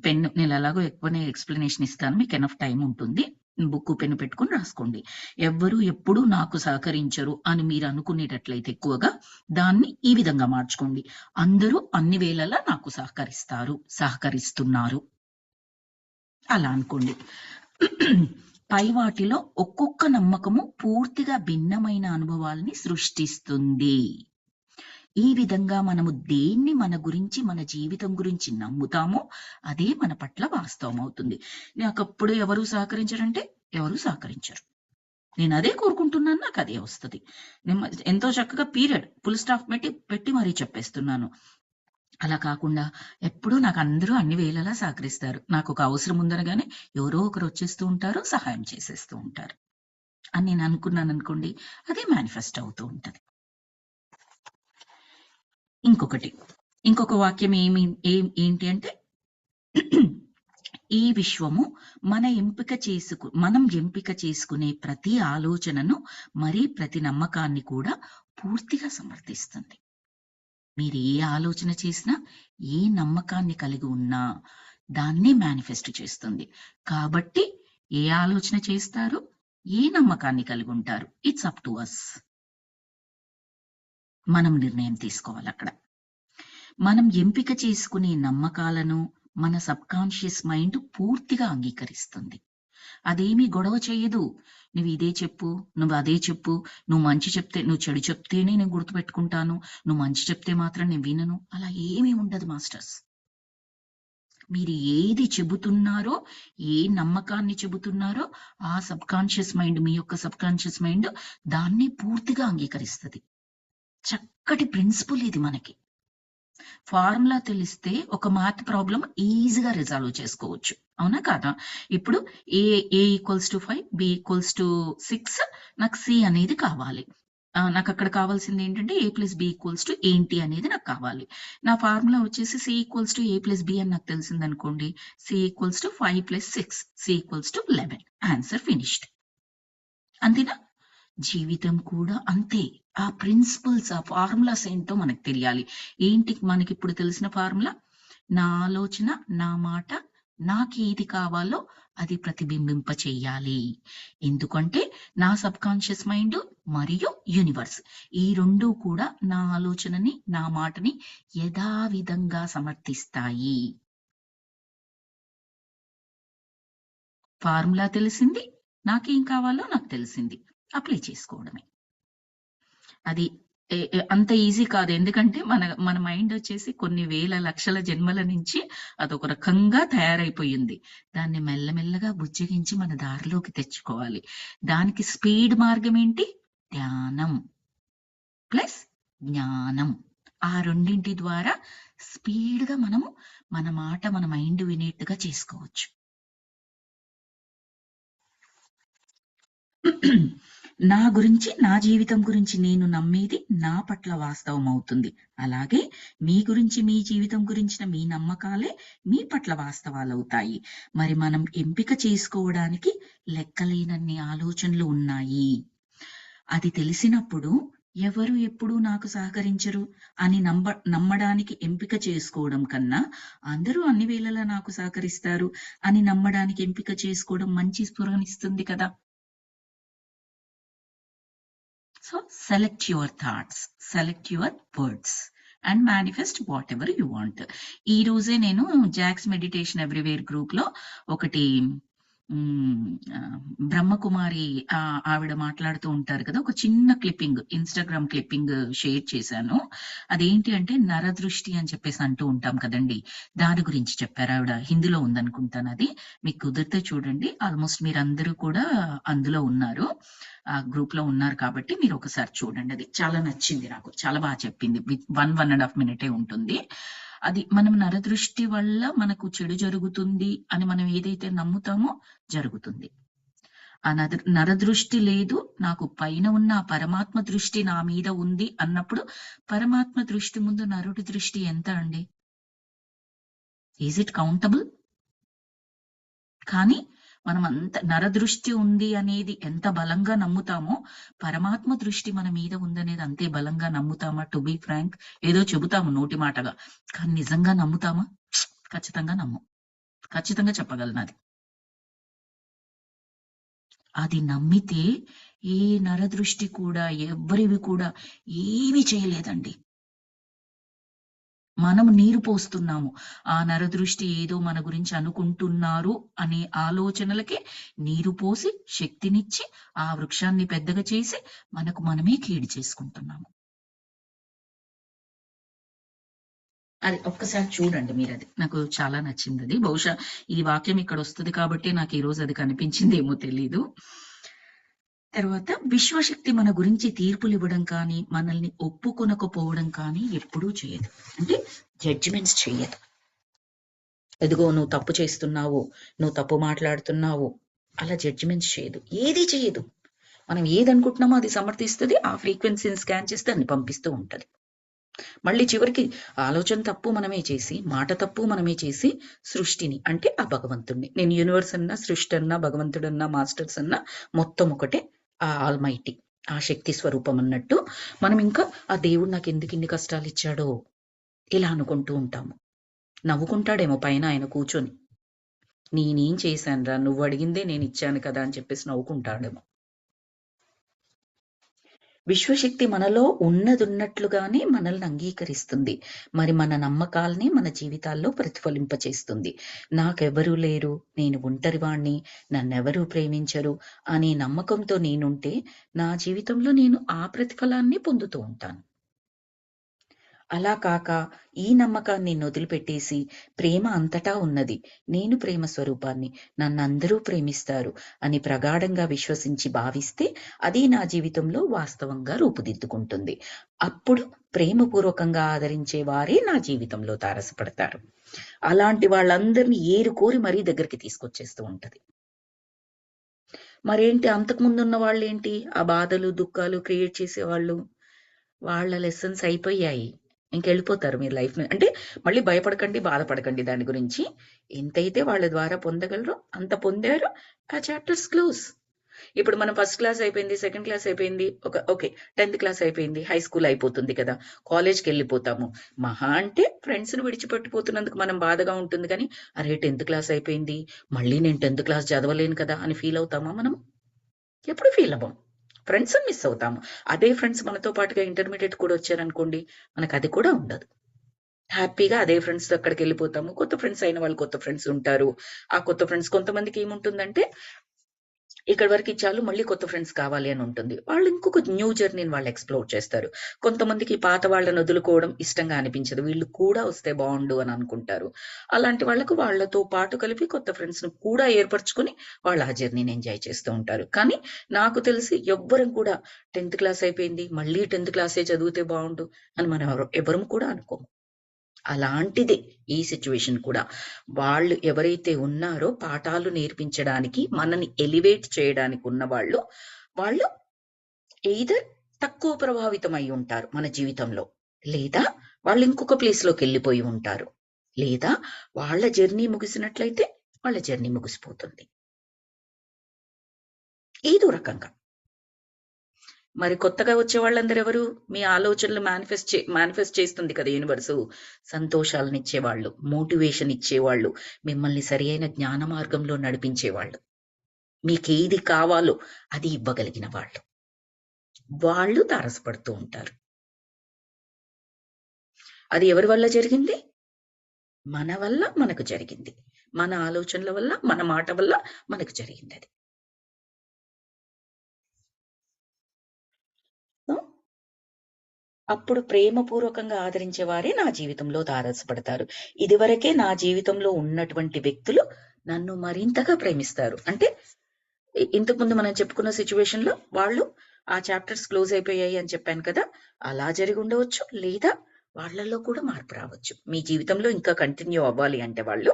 పెన్ను, నేను ఎలాగో ఎక్కువనే ఎక్స్ప్లెనేషన్ ఇస్తాను, మీకు ఎనఫ్ టైం ఉంటుంది, బుక్ పెన్ను పెట్టుకుని రాసుకోండి. ఎవ్వరు ఎప్పుడు నాకు సహకరించరు అని మీరు అనుకునేటట్లయితే ఎక్కువగా దాన్ని ఈ విధంగా మార్చుకోండి, అందరూ అన్ని వేళలా నాకు సహకరిస్తున్నారు, అలా అనుకోండి. పై వాటిలో ఒక్కొక్క నమ్మకము పూర్తిగా భిన్నమైన అనుభవాల్ని సృష్టిస్తుంది. ఈ విధంగా మనము దేన్ని మన గురించి, మన జీవితం గురించి నమ్ముతామో అదే మన పట్ల వాస్తవం అవుతుంది. నాకప్పుడు ఎవరు సహకరించరంటే ఎవరు సహకరించరు, నేను అదే కోరుకుంటున్నాను, నాకు అదే వస్తుంది. నేను ఎంతో చక్కగా పీరియడ్ ఫుల్ స్టాప్ పెట్టి మరీ చెప్పేస్తున్నాను. అలా కాకుండా ఎప్పుడూ నాకు అందరూ అన్ని వేళలా సహకరిస్తారు, నాకు ఒక అవసరం ఉందనగానే ఎవరో ఒకరు వచ్చేస్తూ ఉంటారు, సహాయం చేసేస్తూ ఉంటారు అని నేను అనుకున్నాను అనుకోండి, అదే మేనిఫెస్ట్ అవుతూ ఉంటది. ఇంకొక వాక్యం ఏంటి అంటే ఈ విశ్వము మనం ఎంపిక చేసుకునే ప్రతి ఆలోచనను మరి ప్రతి నమ్మకాన్ని కూడా పూర్తిగా సమర్థిస్తుంది. మీరు ఏ ఆలోచన చేసినా, ఏ నమ్మకాన్ని కలిగి ఉన్నా దాన్ని మేనిఫెస్ట్ చేస్తుంది. కాబట్టి ఏ ఆలోచన చేస్తారు, ఏ నమ్మకాన్ని కలిగి ఉంటారు, ఇట్స్ అప్ టు అస్. మనం నిర్ణయం తీసుకోవాలి అక్కడ. మనం ఎంపిక చేసుకునే నమ్మకాలను మన సబ్ కాన్షియస్ మైండ్ పూర్తిగా అంగీకరిస్తుంది. అదేమీ గొడవ చేయదు. నువ్వు ఇదే చెప్పు, నువ్వు అదే చెప్పు, నువ్వు మంచి చెప్తే, నువ్వు చెడు చెప్తేనే నేను గుర్తుపెట్టుకుంటాను, నువ్వు మంచి చెప్తే మాత్రం నేను వినను, అలా ఏమీ ఉండదు మాస్టర్స్. మీరు ఏది చెబుతున్నారో, ఏ నమ్మకాన్ని చెబుతున్నారో ఆ సబ్ కాన్షియస్ మైండ్, మీ యొక్క సబ్ కాన్షియస్ మైండ్ దాన్ని పూర్తిగా అంగీకరిస్తుంది. చక్కటి ప్రిన్సిపల్ ఇది. మనకి ఫార్ములా తెలిస్తే ఒక మ్యాథ్ ప్రాబ్లం ఈజీగా రిజాల్వ్ చేసుకోవచ్చు, అవునా కాదా? ఇప్పుడు A equals to 5, B equals to 6, నాకు సి అనేది కావాలి. నాకు అక్కడ కావాల్సింది ఏంటంటే A plus B equals to ఏంటి అనేది నాకు కావాలి. నా ఫార్ములా వచ్చేసి C equals to A plus B అని నాకు తెలిసింది అనుకోండి. C equals to 5 + 6, C equals to 11. Answer finished. అంతేనా? జీవితం కూడా అంతే. ఆ ప్రిన్సిపల్స్, ఆ ఫార్ములాస్ ఏంటో మనకు తెలియాలి. ఏంటి మనకి ఇప్పుడు తెలిసిన ఫార్ములా? నా ఆలోచన, నా మాట, నాకు ఏది కావాలో అది ప్రతిబింబింప చెయ్యాలి. ఎందుకంటే నా సబ్ కాన్షియస్ మైండ్ మరియు యూనివర్స్ ఈ రెండు కూడా నా ఆలోచనని, నా మాటని యథావిధంగా సమర్థిస్తాయి. ఫార్ములా తెలిసింది, నాకేం కావాలో నాకు తెలిసింది, అప్లై చేసుకోవడమే. అది అంత ఈజీ కాదు. ఎందుకంటే మన మైండ్ వచ్చేసి కొన్ని వేల లక్షల జన్మల నుంచి అదొక రకంగా తయారైపోయింది. దాన్ని మెల్లమెల్లగా బుజ్జగించి మన దారిలోకి తెచ్చుకోవాలి. దానికి స్పీడ్ మార్గం ఏంటి? ధ్యానం ప్లస్ జ్ఞానం. ఆ రెండింటి ద్వారా స్పీడ్గా మనము మన మాట, మన మైండ్ వినేట్టుగా చేసుకోవచ్చు. నా గురించి, నా జీవితం గురించి నేను నమ్మేది నా పట్ల వాస్తవం అవుతుంది. అలాగే మీ గురించి, మీ జీవితం గురించిన మీ నమ్మకాలే మీ పట్ల వాస్తవాలు అవుతాయి. మరి మనం ఎంపిక చేసుకోవడానికి లెక్కలేనన్ని ఆలోచనలు ఉన్నాయి. అది తెలిసినప్పుడు ఎవరు ఎప్పుడూ నాకు సహకరించరు అని నమ్మడానికి ఎంపిక చేసుకోవడం కన్నా అందరూ అన్ని వేళలా నాకు సహకరిస్తారు అని నమ్మడానికి ఎంపిక చేసుకోవడం మంచి స్ఫురణిస్తుంది కదా. So select your thoughts, select your words and manifest whatever you want. ఈ రోజే నేను జాక్స్ మెడిటేషన్ ఎవ్రీవేర్ గ్రూప్ లో ఒకటి బ్రహ్మకుమారి ఆవిడ మాట్లాడుతూ ఉంటారు కదా, ఒక చిన్న క్లిప్పింగ్, ఇన్స్టాగ్రామ్ క్లిప్పింగ్ షేర్ చేశాను. అదేంటి అంటే నరదృష్టి అని చెప్పేసి అంటూ ఉంటాం కదండి, దాని గురించి చెప్పారు ఆవిడ. హిందీలో ఉందనుకుంటాను, అది మీకు కుదిరితే చూడండి. ఆల్మోస్ట్ మీరందరూ కూడా అందులో ఉన్నారు, ఆ గ్రూప్ లో ఉన్నారు కాబట్టి మీరు ఒకసారి చూడండి. అది చాలా నచ్చింది నాకు, చాలా బాగా చెప్పింది. 1.5 minute ఉంటుంది. అది మనం నరదృష్టి వల్ల మనకు చెడు జరుగుతుంది అని మనం ఏదైతే నమ్ముతామో జరుగుతుంది. ఆ నరదృష్టి లేదు, నాకు పైన ఉన్న పరమాత్మ దృష్టి నా మీద ఉంది అన్నప్పుడు పరమాత్మ దృష్టి ముందు నరుడి దృష్టి ఎంత అండి? Is it countable? కానీ మనం అంత నరదృష్టి ఉంది అనేది ఎంత బలంగా నమ్ముతామో పరమాత్మ దృష్టి మన మీద ఉందనేది అంతే బలంగా నమ్ముతామా? టు బీ ఫ్రాంక్, ఏదో చెబుతాము నోటి మాటగా, కానీ నిజంగా నమ్ముతామా? ఖచ్చితంగా నమ్ము. ఖచ్చితంగా చెప్పగలను అది. అది నమ్మితే ఏ నరదృష్టి కూడా, ఎవ్వరివి కూడా ఏమీ చేయలేదండి. మనం నీరు పోస్తున్నాము. ఆ నరదృష్టి ఏదో మన గురించి అనుకుంటున్నారు అనే ఆలోచనలకే నీరు పోసి శక్తినిచ్చి ఆ వృక్షాన్ని పెద్దగా చేసి మనకు మనమే కీడు చేసుకుంటున్నాము. అది ఒక్కసారి చూడండి మీరు. అది నాకు చాలా నచ్చింది. అది బహుశా ఈ వాక్యం ఇక్కడ వస్తుంది కాబట్టి నాకు ఈ రోజు అది కనిపించింది, ఏమో తెలీదు. తర్వాత విశ్వశక్తి మన గురించి తీర్పులు ఇవ్వడం కానీ, మనల్ని ఒప్పుకొనకపోవడం కానీ ఎప్పుడూ చేయదు. అంటే జడ్జిమెంట్స్ చేయదు. ఎదుగో నువ్వు తప్పు చేస్తున్నావు, నువ్వు తప్పు మాట్లాడుతున్నావు, అలా జడ్జిమెంట్స్ చేయదు, ఏది చేయదు. మనం ఏదనుకుంటున్నామో అది సమర్థిస్తుంది. ఆ ఫ్రీక్వెన్సీని స్కాన్ చేస్తే దాన్ని పంపిస్తూ ఉంటది. మళ్ళీ చివరికి ఆలోచన తప్పు మనమే చేసి, మాట తప్పు మనమే చేసి, సృష్టిని అంటే ఆ భగవంతుణ్ణి, నేను యూనివర్స్ అన్నా, సృష్టి అన్నా, భగవంతుడన్నా, మాస్టర్స్ అన్నా మొత్తం ఒకటే, ఆ ఆల్మైటీ, ఆ శక్తి స్వరూపం అన్నట్టు మనం ఇంకా ఆ దేవుడు నాకు ఎందుకు ఇన్ని కష్టాలు ఇచ్చాడో ఇలా అనుకుంటూ ఉంటాము. నవ్వుకుంటాడేమో పైన ఆయన కూర్చొని, నేనేం చేశానురా, నువ్వు అడిగిందే నేను ఇచ్చాను కదా అని చెప్పేసి నవ్వుకుంటాడేమో. విశ్వశక్తి మనలో ఉన్నదున్నట్లుగానే మనల్ని అంగీకరిస్తుంది. మరి మన నమ్మకాల్ని మన జీవితాల్లో ప్రతిఫలింపచేస్తుంది. నాకెవరూ లేరు, నేను ఒంటరివాణ్ణి, నన్నెవరూ ప్రేమించరు అనే నమ్మకంతో నేనుంటే నా జీవితంలో నేను ఆ ప్రతిఫలాన్ని పొందుతూ ఉంటాను. అలా కాక ఈ నమ్మకాన్ని వదిలిపెట్టేసి ప్రేమ అంతటా ఉన్నది, నేను ప్రేమ స్వరూపాన్ని, నన్నందరూ ప్రేమిస్తారు అని ప్రగాఢంగా విశ్వసించి భావిస్తే అది నా జీవితంలో వాస్తవంగా రూపుదిద్దుకుంటుంది. అప్పుడు ప్రేమపూర్వకంగా ఆదరించే వారే నా జీవితంలో తారసపడతారు. అలాంటి వాళ్ళందరినీ ఏరుకోరి మరీ దగ్గరికి తీసుకొచ్చేస్తూ ఉంటది. మరేంటి అంతకుముందున్న వాళ్ళేంటి, ఆ బాధలు దుఃఖాలు క్రియేట్ చేసేవాళ్ళు, వాళ్ళ లెసన్స్ అయిపోయాయి, ఇంకెళ్ళిపోతారు మీరు లైఫ్ అంటే మళ్ళీ భయపడకండి, బాధపడకండి దాని గురించి. ఎంతైతే వాళ్ళ ద్వారా పొందగలరో అంత పొందారు, ఆ చాప్టర్స్ క్లోజ్. ఇప్పుడు మనం ఫస్ట్ క్లాస్ అయిపోయింది, సెకండ్ క్లాస్ అయిపోయింది, ఓకే 10th క్లాస్ అయిపోయింది, హై స్కూల్ అయిపోతుంది కదా, కాలేజ్కి వెళ్ళిపోతాము. మహా అంటే ఫ్రెండ్స్ ని విడిచిపెట్టిపోతున్నందుకు మనం బాధగా ఉంటుంది, కానీ అరే 10th క్లాస్ అయిపోయింది, మళ్ళీ నేను 10th క్లాస్ చదవలేను కదా అని ఫీల్ అవుతామా మనం? ఎప్పుడు ఫీల్ అవ్వం. ఫ్రెండ్స్ మిస్ అవుతాము. అదే ఫ్రెండ్స్ మనతో పాటుగా ఇంటర్మీడియట్ కూడా వచ్చారనుకోండి, మనకు అది కూడా ఉండదు. హ్యాపీగా అదే ఫ్రెండ్స్ అక్కడికి వెళ్ళిపోతాము. కొత్త ఫ్రెండ్స్ అయిన వాళ్ళు కొత్త ఫ్రెండ్స్ ఉంటారు. ఆ కొత్త ఫ్రెండ్స్ కొంతమందికి ఏముంటుందంటే, ఇక్కడ వరకు ఇచ్చాలు, మళ్ళీ కొత్త ఫ్రెండ్స్ కావాలి అని ఉంటుంది. వాళ్ళు ఇంకొక న్యూ జర్నీని వాళ్ళు ఎక్స్‌ప్లోర్ చేస్తారు. కొంతమందికి పాత వాళ్ళని వదులుకోవడం ఇష్టంగా అనిపించదు, వీళ్ళు కూడా వస్తే బావుండు అని అనుకుంటారు. అలాంటి వాళ్ళకు వాళ్ళతో పాటు కలిపి కొత్త ఫ్రెండ్స్‌ని కూడా ఏర్పరచుకొని వాళ్ళు ఆ జర్నీని ఎంజాయ్ చేస్తూ ఉంటారు. కానీ నాకు తెలిసి ఎవ్వరం కూడా 10th క్లాస్ అయిపోయింది, మళ్ళీ 10th క్లాసే చదివితే బావుండు అని మనం ఎవరం కూడా అనుకోము. అలాంటిదే ఈ సిట్యుయేషన్ కూడా. వాళ్ళు ఎవరైతే ఉన్నారో పాఠాలు నేర్పించడానికి, మనని ఎలివేట్ చేయడానికి ఉన్నవాళ్ళు, వాళ్ళు ఎయిదర్ తక్కువ ప్రభావితం అయి ఉంటారు మన జీవితంలో, లేదా వాళ్ళు ఇంకొక ప్లేస్‌లోకి వెళ్ళిపోయి ఉంటారు, లేదా వాళ్ళ జర్నీ ముగిసినట్లయితే వాళ్ళ జర్నీ ముగిసిపోతుంది. ఏదో రకంగా. మరి కొత్తగా వచ్చే వాళ్ళందరూ ఎవరు? మీ ఆలోచనలు మేనిఫెస్ట్ చేస్తుంది కదా యూనివర్సు. సంతోషాలనిచ్చేవాళ్ళు, మోటివేషన్ ఇచ్చేవాళ్ళు, మిమ్మల్ని సరియైన జ్ఞాన మార్గంలో నడిపించేవాళ్ళు, మీకేది కావాలో అది ఇవ్వగలిగిన వాళ్ళు. వాళ్ళు తారసపడుతూ ఉంటారు. అది ఎవరి వల్ల జరిగింది? మన వల్ల మనకు జరిగింది. మన ఆలోచనల వల్ల, మన మాట వల్ల మనకు జరిగిందది. సో, అప్పుడు ప్రేమపూర్వకంగా ఆదరించే వారే నా జీవితంలో తారసపడతారు. ఇదివరకే నా జీవితంలో ఉన్నటువంటి వ్యక్తులు నన్ను మరింతగా ప్రేమిస్తారు. అంటే ఇంతకుముందు మనం చెప్పుకున్న సిట్యుయేషన్ లో వాళ్ళు ఆ చాప్టర్స్ క్లోజ్ అయిపోయాయి అని చెప్పాను కదా, అలా జరిగి ఉండవచ్చు, లేదా వాళ్ళలో కూడా మార్పు రావచ్చు. మీ జీవితంలో ఇంకా కంటిన్యూ అవ్వాలి అంటే వాళ్ళు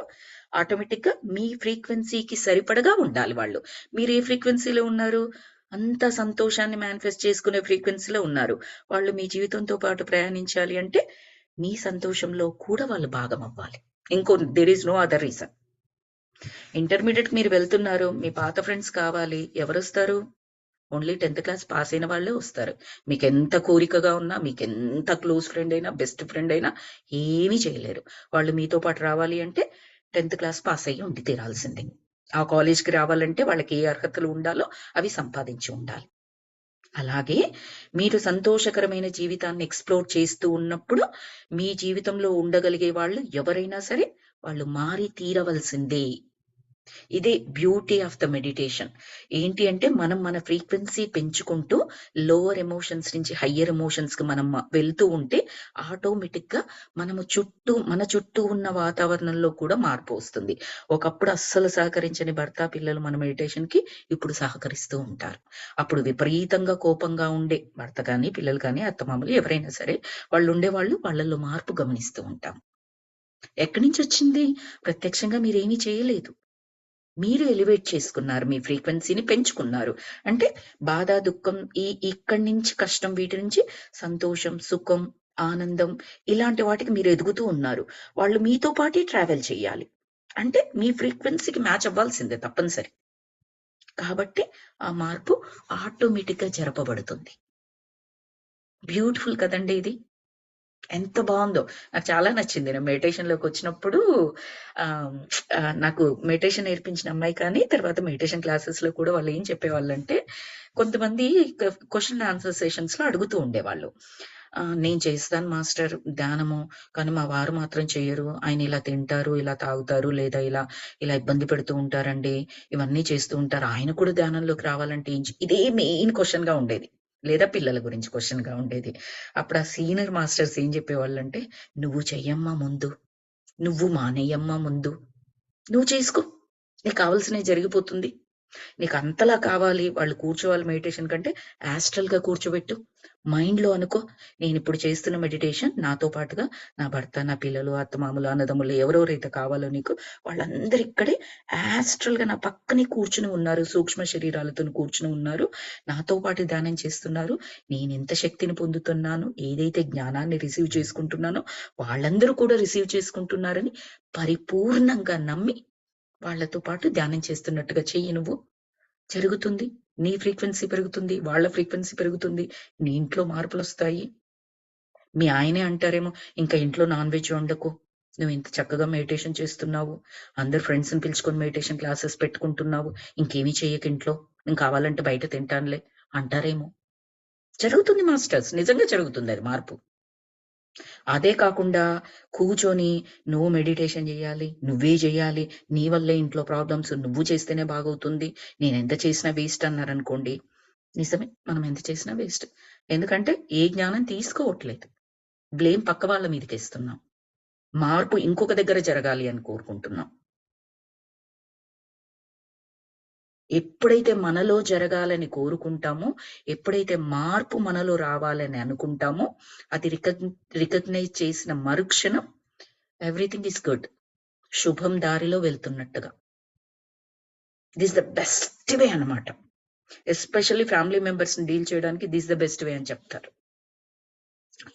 ఆటోమేటిక్ గా మీ ఫ్రీక్వెన్సీకి సరిపడగా ఉండాలి వాళ్ళు. మీరు ఏ ఫ్రీక్వెన్సీలో ఉన్నారు? అంత సంతోషాన్ని మేనిఫెస్ట్ చేసుకునే ఫ్రీక్వెన్సీలో ఉన్నారు. వాళ్ళు మీ జీవితంతో పాటు ప్రయాణించాలి అంటే మీ సంతోషంలో కూడా వాళ్ళు భాగం అవ్వాలి. There is no other reason. Intermediate మీరు వెళ్తున్నారు, మీ పాత ఫ్రెండ్స్ కావాలి, ఎవరొస్తారు? ఓన్లీ 10th క్లాస్ పాస్ అయిన వాళ్ళే వస్తారు. మీకెంత కోరికగా ఉన్నా, మీకెంత క్లోజ్ ఫ్రెండ్ అయినా, బెస్ట్ ఫ్రెండ్ అయినా ఏమీ చేయలేరు. వాళ్ళు మీతో పాటు రావాలి అంటే 10th క్లాస్ పాస్ అయ్యి ఉండి తీరాల్సిందే. ఆ కాలేజ్‌కి రావాలంటే వాళ్ళకి ఏ అర్హతలు ఉండాలో అవి సంపాదించి ఉండాలి. అలాగే మీరు సంతోషకరమైన జీవితాన్ని ఎక్స్‌ప్లోర్ చేస్తూ ఉన్నప్పుడు, మీ జీవితంలో ఉండగలిగే వాళ్ళు ఎవరైనా సరే, వాళ్ళు మారి తీరవలసిందే. ఇదే బ్యూటీ ఆఫ్ ద మెడిటేషన్. ఏంటి అంటే మనం మన ఫ్రీక్వెన్సీ పెంచుకుంటూ లోవర్ ఎమోషన్స్ నుంచి హయ్యర్ ఎమోషన్స్ కి మనం వెళ్తూ ఉంటే ఆటోమేటిక్ గా మన చుట్టూ ఉన్న వాతావరణంలో కూడా మార్పు వస్తుంది. ఒకప్పుడు అస్సలు సహకరించని భర్త పిల్లలు మన మెడిటేషన్ కి ఇప్పుడు సహకరిస్తూ ఉంటారు. అప్పుడు విపరీతంగా కోపంగా ఉండే భర్త కానీ, పిల్లలు కానీ, అత్తమామలు ఎవరైనా సరే, వాళ్ళు ఉండేవాళ్ళు, వాళ్ళల్లో మార్పు గమనిస్తూ ఉంటాం. ఎక్కడి నుంచి వచ్చింది? ప్రత్యక్షంగా మీరేమీ చేయలేదు, మీరు ఎలివేట్ చేసుకున్నారు, మీ ఫ్రీక్వెన్సీని పెంచుకున్నారు. అంటే బాధ, దుఃఖం, ఇక్కడి నుంచి కష్టం, వీటి నుంచి సంతోషం, సుఖం, ఆనందం, ఇలాంటి వాటికి మీరు ఎదుగుతూ ఉన్నారు. వాళ్ళు మీతో పాటే ట్రావెల్ చేయాలి. అంటే మీ ఫ్రీక్వెన్సీకి మ్యాచ్ అవ్వాల్సిందే తప్పనిసరి. కాబట్టి ఆ మార్పు ఆటోమేటిక్‌గా జరపబడుతుంది. బ్యూటిఫుల్ కదండీ ఇది! ఎంత బావుందో! నాకు చాలా నచ్చింది. నేను మెడిటేషన్‌లోకొచ్చినప్పుడు నాకు మెడిటేషన్ నేర్పించిన అమ్మాయి కానీ, తర్వాత మెడిటేషన్ క్లాసెస్‌లో కూడా వాళ్ళేం చెప్పేవాళ్ళంటే, కొంతమంది క్వెషన్ ఆన్సర్ సెషన్స్‌లో అడుగుతూ ఉండేవాళ్ళు. నేను చేస్తాను మాస్టర్ ధ్యానము, కానీ మా వారు మాత్రం చెయ్యరు. ఆయన ఇలా తింటారు, ఇలా తాగుతారు, లేదా ఇలా ఇబ్బంది పెడుతూ ఉంటారండి. ఇవన్నీ చేస్తూ ఉంటారు. ఆయన కూడా ధ్యానంలోకి రావాలంటే ఇదే మెయిన్ క్వెషన్‌గా ఉండేది. లేదా పిల్లల గురించి క్వెషన్‌గా ఉండేది. అప్పుడు ఆ సీనియర్ మాస్టర్స్ ఏం చెప్పేవాళ్ళంటే, "నువ్వు చెయ్యమ్మా ముందు. నువ్వు మానేయమ్మా ముందు. నువ్వు చేసుకో. నీకు కావాల్సినయి జరిగిపోతుంది. నీకంతలా కావాలి, వాళ్ళు కూర్చోవాలి మెడిటేషన్ కంటే యాస్ట్రల్‌గా కూర్చోబెట్టు. మైండ్‌లో అనుకో, నేనిప్పుడు చేస్తున్న మెడిటేషన్ నాతో పాటుగా నా భర్త, నా పిల్లలు, అత్తమామలు, అన్నదమ్ములు ఎవరెవరైతే కావాలో నీకు వాళ్ళందరూ ఇక్కడే యాస్ట్రల్‌గా నా పక్కనే కూర్చుని ఉన్నారు. సూక్ష్మ శరీరాలతోని కూర్చుని ఉన్నారు. నాతో పాటు ధ్యానం చేస్తున్నారు. నేనెంత శక్తిని పొందుతున్నాను, ఏదైతే జ్ఞానాన్ని రిసీవ్ చేసుకుంటున్నానో వాళ్ళందరూ కూడా రిసీవ్ చేసుకుంటున్నారని పరిపూర్ణంగా నమ్మి వాళ్ళతో పాటు ధ్యానం చేస్తున్నట్టుగా చెయ్యి నువ్వు. జరుగుతుంది. నీ ఫ్రీక్వెన్సీ పెరుగుతుంది. వాళ్ళ ఫ్రీక్వెన్సీ పెరుగుతుంది. నీ ఇంట్లో మార్పులొస్తాయి. మీ ఆయనే అంటారేమో, "ఇంకా ఇంట్లో నాన్ వెజ్ వండకు. నువ్వింత చక్కగా మెడిటేషన్ చేస్తున్నావు. అందరు ఫ్రెండ్స్‌ని పిలుచుకొని మెడిటేషన్ క్లాసెస్ పెట్టుకుంటున్నావు. ఇంకేమి చెయ్యకు ఇంట్లో. నేను కావాలంటే బయట తింటానులే" అంటారేమో. జరుగుతుంది మాస్టర్స్. నిజంగా జరుగుతుందది మార్పు. అదే కాకుండా కూర్చొని నువ్వు మెడిటేషన్ జేయాలి. నువ్వే జేయాలి. నీ వల్లే ఇంట్లో ప్రాబ్లమ్స్. నువ్వు చేస్తేనే బాగవుతుంది. నేనెంత చేసినా వేస్ట్ అన్నారనుకోండి. నిజమే. మనం ఎంత చేసినా వేస్ట్. ఎందుకంటే ఏ జ్ఞానం తీసుకోవట్లేదు. బ్లేమ్ పక్క వాళ్ళ మీదకేస్తున్నాం. మార్పు ఇంకొక దగ్గర జరగాలి అని కోరుకుంటున్నాం. ఎప్పుడైతే మనలో జరగాలని కోరుకుంటామో, ఎప్పుడైతే మార్పు మనలో రావాలని అనుకుంటామో, అది రికగ్నైజ్ చేసిన మరుక్షణం ఎవ్రీథింగ్ ఈస్ గుడ్. శుభం దారిలో వెళ్తున్నట్టుగా. దిస్ ద బెస్ట్ వే అన్నమాట. ఎస్పెషల్లీ ఫ్యామిలీ మెంబర్స్‌ని డీల్ చేయడానికి దిస్ ద బెస్ట్ వే అని చెప్తారు.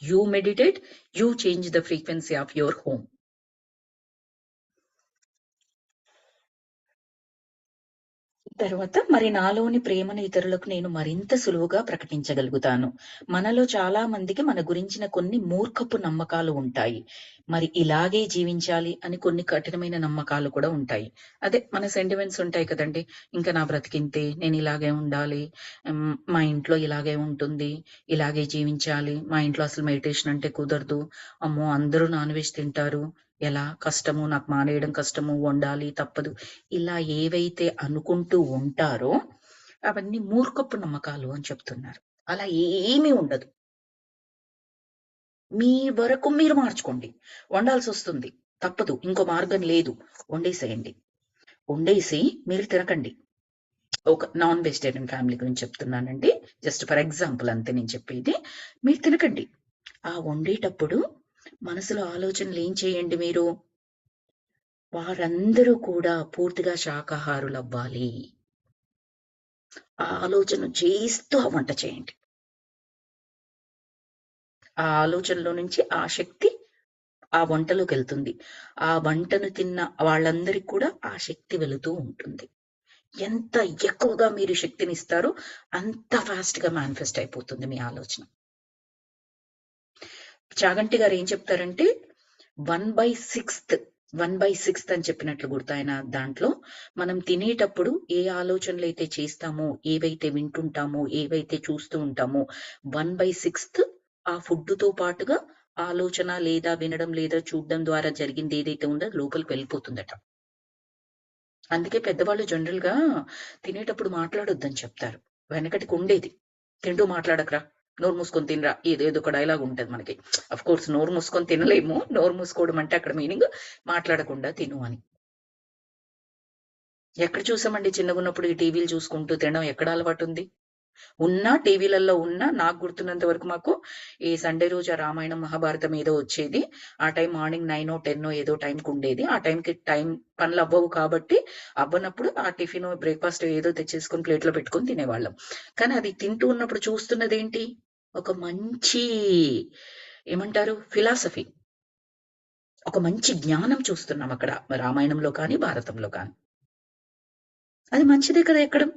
You meditate, you change the frequency of your home. తర్వాత మరి నాలోని ప్రేమను ఇతరులకు నేను మరింత సులువుగా ప్రకటించగలుగుతాను. మనలో చాలా మందికి మన గురించిన కొన్ని మూర్ఖపు నమ్మకాలు ఉంటాయి. మరి ఇలాగే జీవించాలి అని కొన్ని కఠినమైన నమ్మకాలు కూడా ఉంటాయి. అదే మన సెంటిమెంట్స్ ఉంటాయి కదండీ! ఇంకా నా బ్రతికింతే, నేను ఇలాగే ఉండాలి, మా ఇంట్లో ఇలాగే ఉంటుంది, ఇలాగే జీవించాలి, మా ఇంట్లో అసలు మెడిటేషన్ అంటే కుదరదు, అమ్మో! అందరూ నాన్ వెజ్ తింటారు, ఎలా కష్టము, నాకు మానేయడం కష్టము, వండాలి తప్పదు. ఇలా ఏవైతే అనుకుంటూ ఉంటారో, అవన్నీ మూర్ఖపు నమ్మకాలు అని చెప్తున్నారు. అలా ఏమీ ఉండదు. మీ వరకు మీరు మార్చుకోండి. వండాల్సొస్తుంది. తప్పదు. ఇంకో మార్గం లేదు. వండేసేయండి. వండేసి మీరు తినకండి. ఒక నాన్ వెజిటేరియన్ ఫ్యామిలీ గురించి చెప్తున్నానండి. జస్ట్ ఫర్ ఎగ్జాంపుల్ అంతే నేను చెప్పేది. మీరు తినకండి. ఆ వండేటప్పుడు మనసులో ఆలోచనలు ఏం చేయండి మీరు? వారందరూ కూడా పూర్తిగా శాకాహారులవ్వాలి. ఆ ఆలోచన చేస్తూ ఆ వంట చేయండి. ఆ ఆలోచనలో నుంచి ఆ శక్తి ఆ వంటలోకెళ్తుంది. ఆ వంటను తిన్న వాళ్ళందరికి కూడా ఆ శక్తి వెళుతూ ఉంటుంది. ఎంత ఎక్కువగా మీరు శక్తినిస్తారో అంత ఫాస్ట్‌గా మేనిఫెస్ట్ అయిపోతుంది మీ ఆలోచన. చాగంటి గారు ఏం చెప్తారంటే 1/6 అని చెప్పినట్లు గుర్తు ఆయన దాంట్లో. మనం తినేటప్పుడు ఏ ఆలోచనలైతే చేస్తామో, ఏవైతే వింటుంటామో, ఏవైతే చూస్తూ ఉంటామో 1/6 ఆ ఫుడ్డుతో పాటుగా ఆలోచన లేదా వినడం లేదా చూడడం ద్వారా జరిగింది ఏదైతే ఉందో అది లోపలికి వెళ్ళిపోతుందట. అందుకే పెద్దవాళ్ళు జనరల్‌గా తినేటప్పుడు మాట్లాడొద్దని చెప్తారు. వెనకటికుండేది. తింటూ మాట్లాడకురా! నోరు మూసుకొని తినరా! ఏదేదో ఒక డైలాగ్ ఉంటది మనకి. ఆఫ్‌కోర్స్ నోరు మూసుకొని తినలేము. నోరు మూసుకోవడం అంటే అక్కడ మీనింగ్ మాట్లాడకుండా తిను అని. ఎక్కడ చూసామండి చిన్నగున్నప్పుడు ఈ టీవీలు చూసుకుంటూ తినడం ఎక్కడ అలవాటుంది? టీవీలలో నాకు గుర్తున్నంత వరకు మాకు ఈ సండే రోజు ఆ రామాయణం, మహాభారతం ఏదో వచ్చేది. ఆ టైం మార్నింగ్ 9 10 ఏదో టైంకుండేది. ఆ టైంకి పనులవ్వవు కాబట్టి, అవ్వనప్పుడు ఆ టిఫిను, బ్రేక్‌ఫాస్ట్ ఏదో తెచ్చేసుకొని ప్లేట్‌లో పెట్టుకొని తినేవాళ్ళం. కానీ అది తింటూ ఉన్నప్పుడు చూస్తున్నదేంటి? ఒక మంచి ఏమంటారు, ఫిలాసఫీ, ఒక మంచి జ్ఞానం చూస్తున్నాం అక్కడ రామాయణంలో కానీ భారతంలో కానీ. అది మంచిదే కదా ఎక్కడం.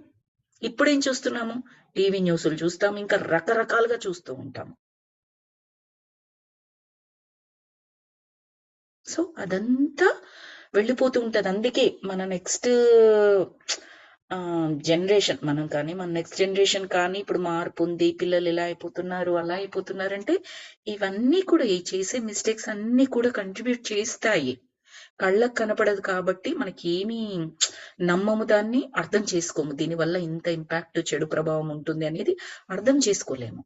ఇప్పుడేం చూస్తున్నాము, టీవీ న్యూస్లు చూస్తాము, ఇంకా రకరకాలుగా చూస్తూ ఉంటాము. సో అదంతా వెళ్ళిపోతూ ఉంటది. అందుకే మన నెక్స్ట్ జనరేషన్, మనం కానీ మన నెక్స్ట్ జనరేషన్ కానీ ఇప్పుడు మార్పు ఉంది, పిల్లలు ఇలా అయిపోతున్నారు అలా అయిపోతున్నారంటే ఇవన్నీ కూడా, ఈ చేసే మిస్టేక్స్ అన్ని కూడా కంట్రిబ్యూట్ చేస్తాయి. కళ్ళకు కనపడదు కాబట్టి మనకి ఏమీ నమ్మము, దాన్ని అర్థం చేసుకోము. దీనివల్ల ఇంత ఇంపాక్ట్, చెడు ప్రభావం ఉంటుంది అనేది అర్థం చేసుకోలేము.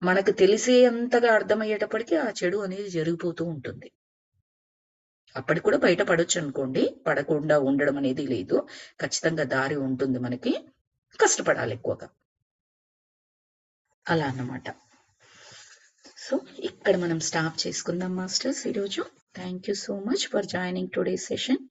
మనకు తెలిసే అంతగా అర్థమయ్యేటప్పటికీ ఆ చెడు అనేది జరిగిపోతూ ఉంటుంది. అప్పటికి కూడా బయట పడొచ్చు అనుకోండి, పడకుండా ఉండడం అనేది లేదు. ఖచ్చితంగా దారి ఉంటుంది మనకి, కష్టపడాలి ఎక్కువగా. అలా అన్నమాట. సో ఇక్కడ మనం స్టాప్ చేసుకుందాం మాస్టర్స్ ఈరోజు. Thank you so much for joining today session.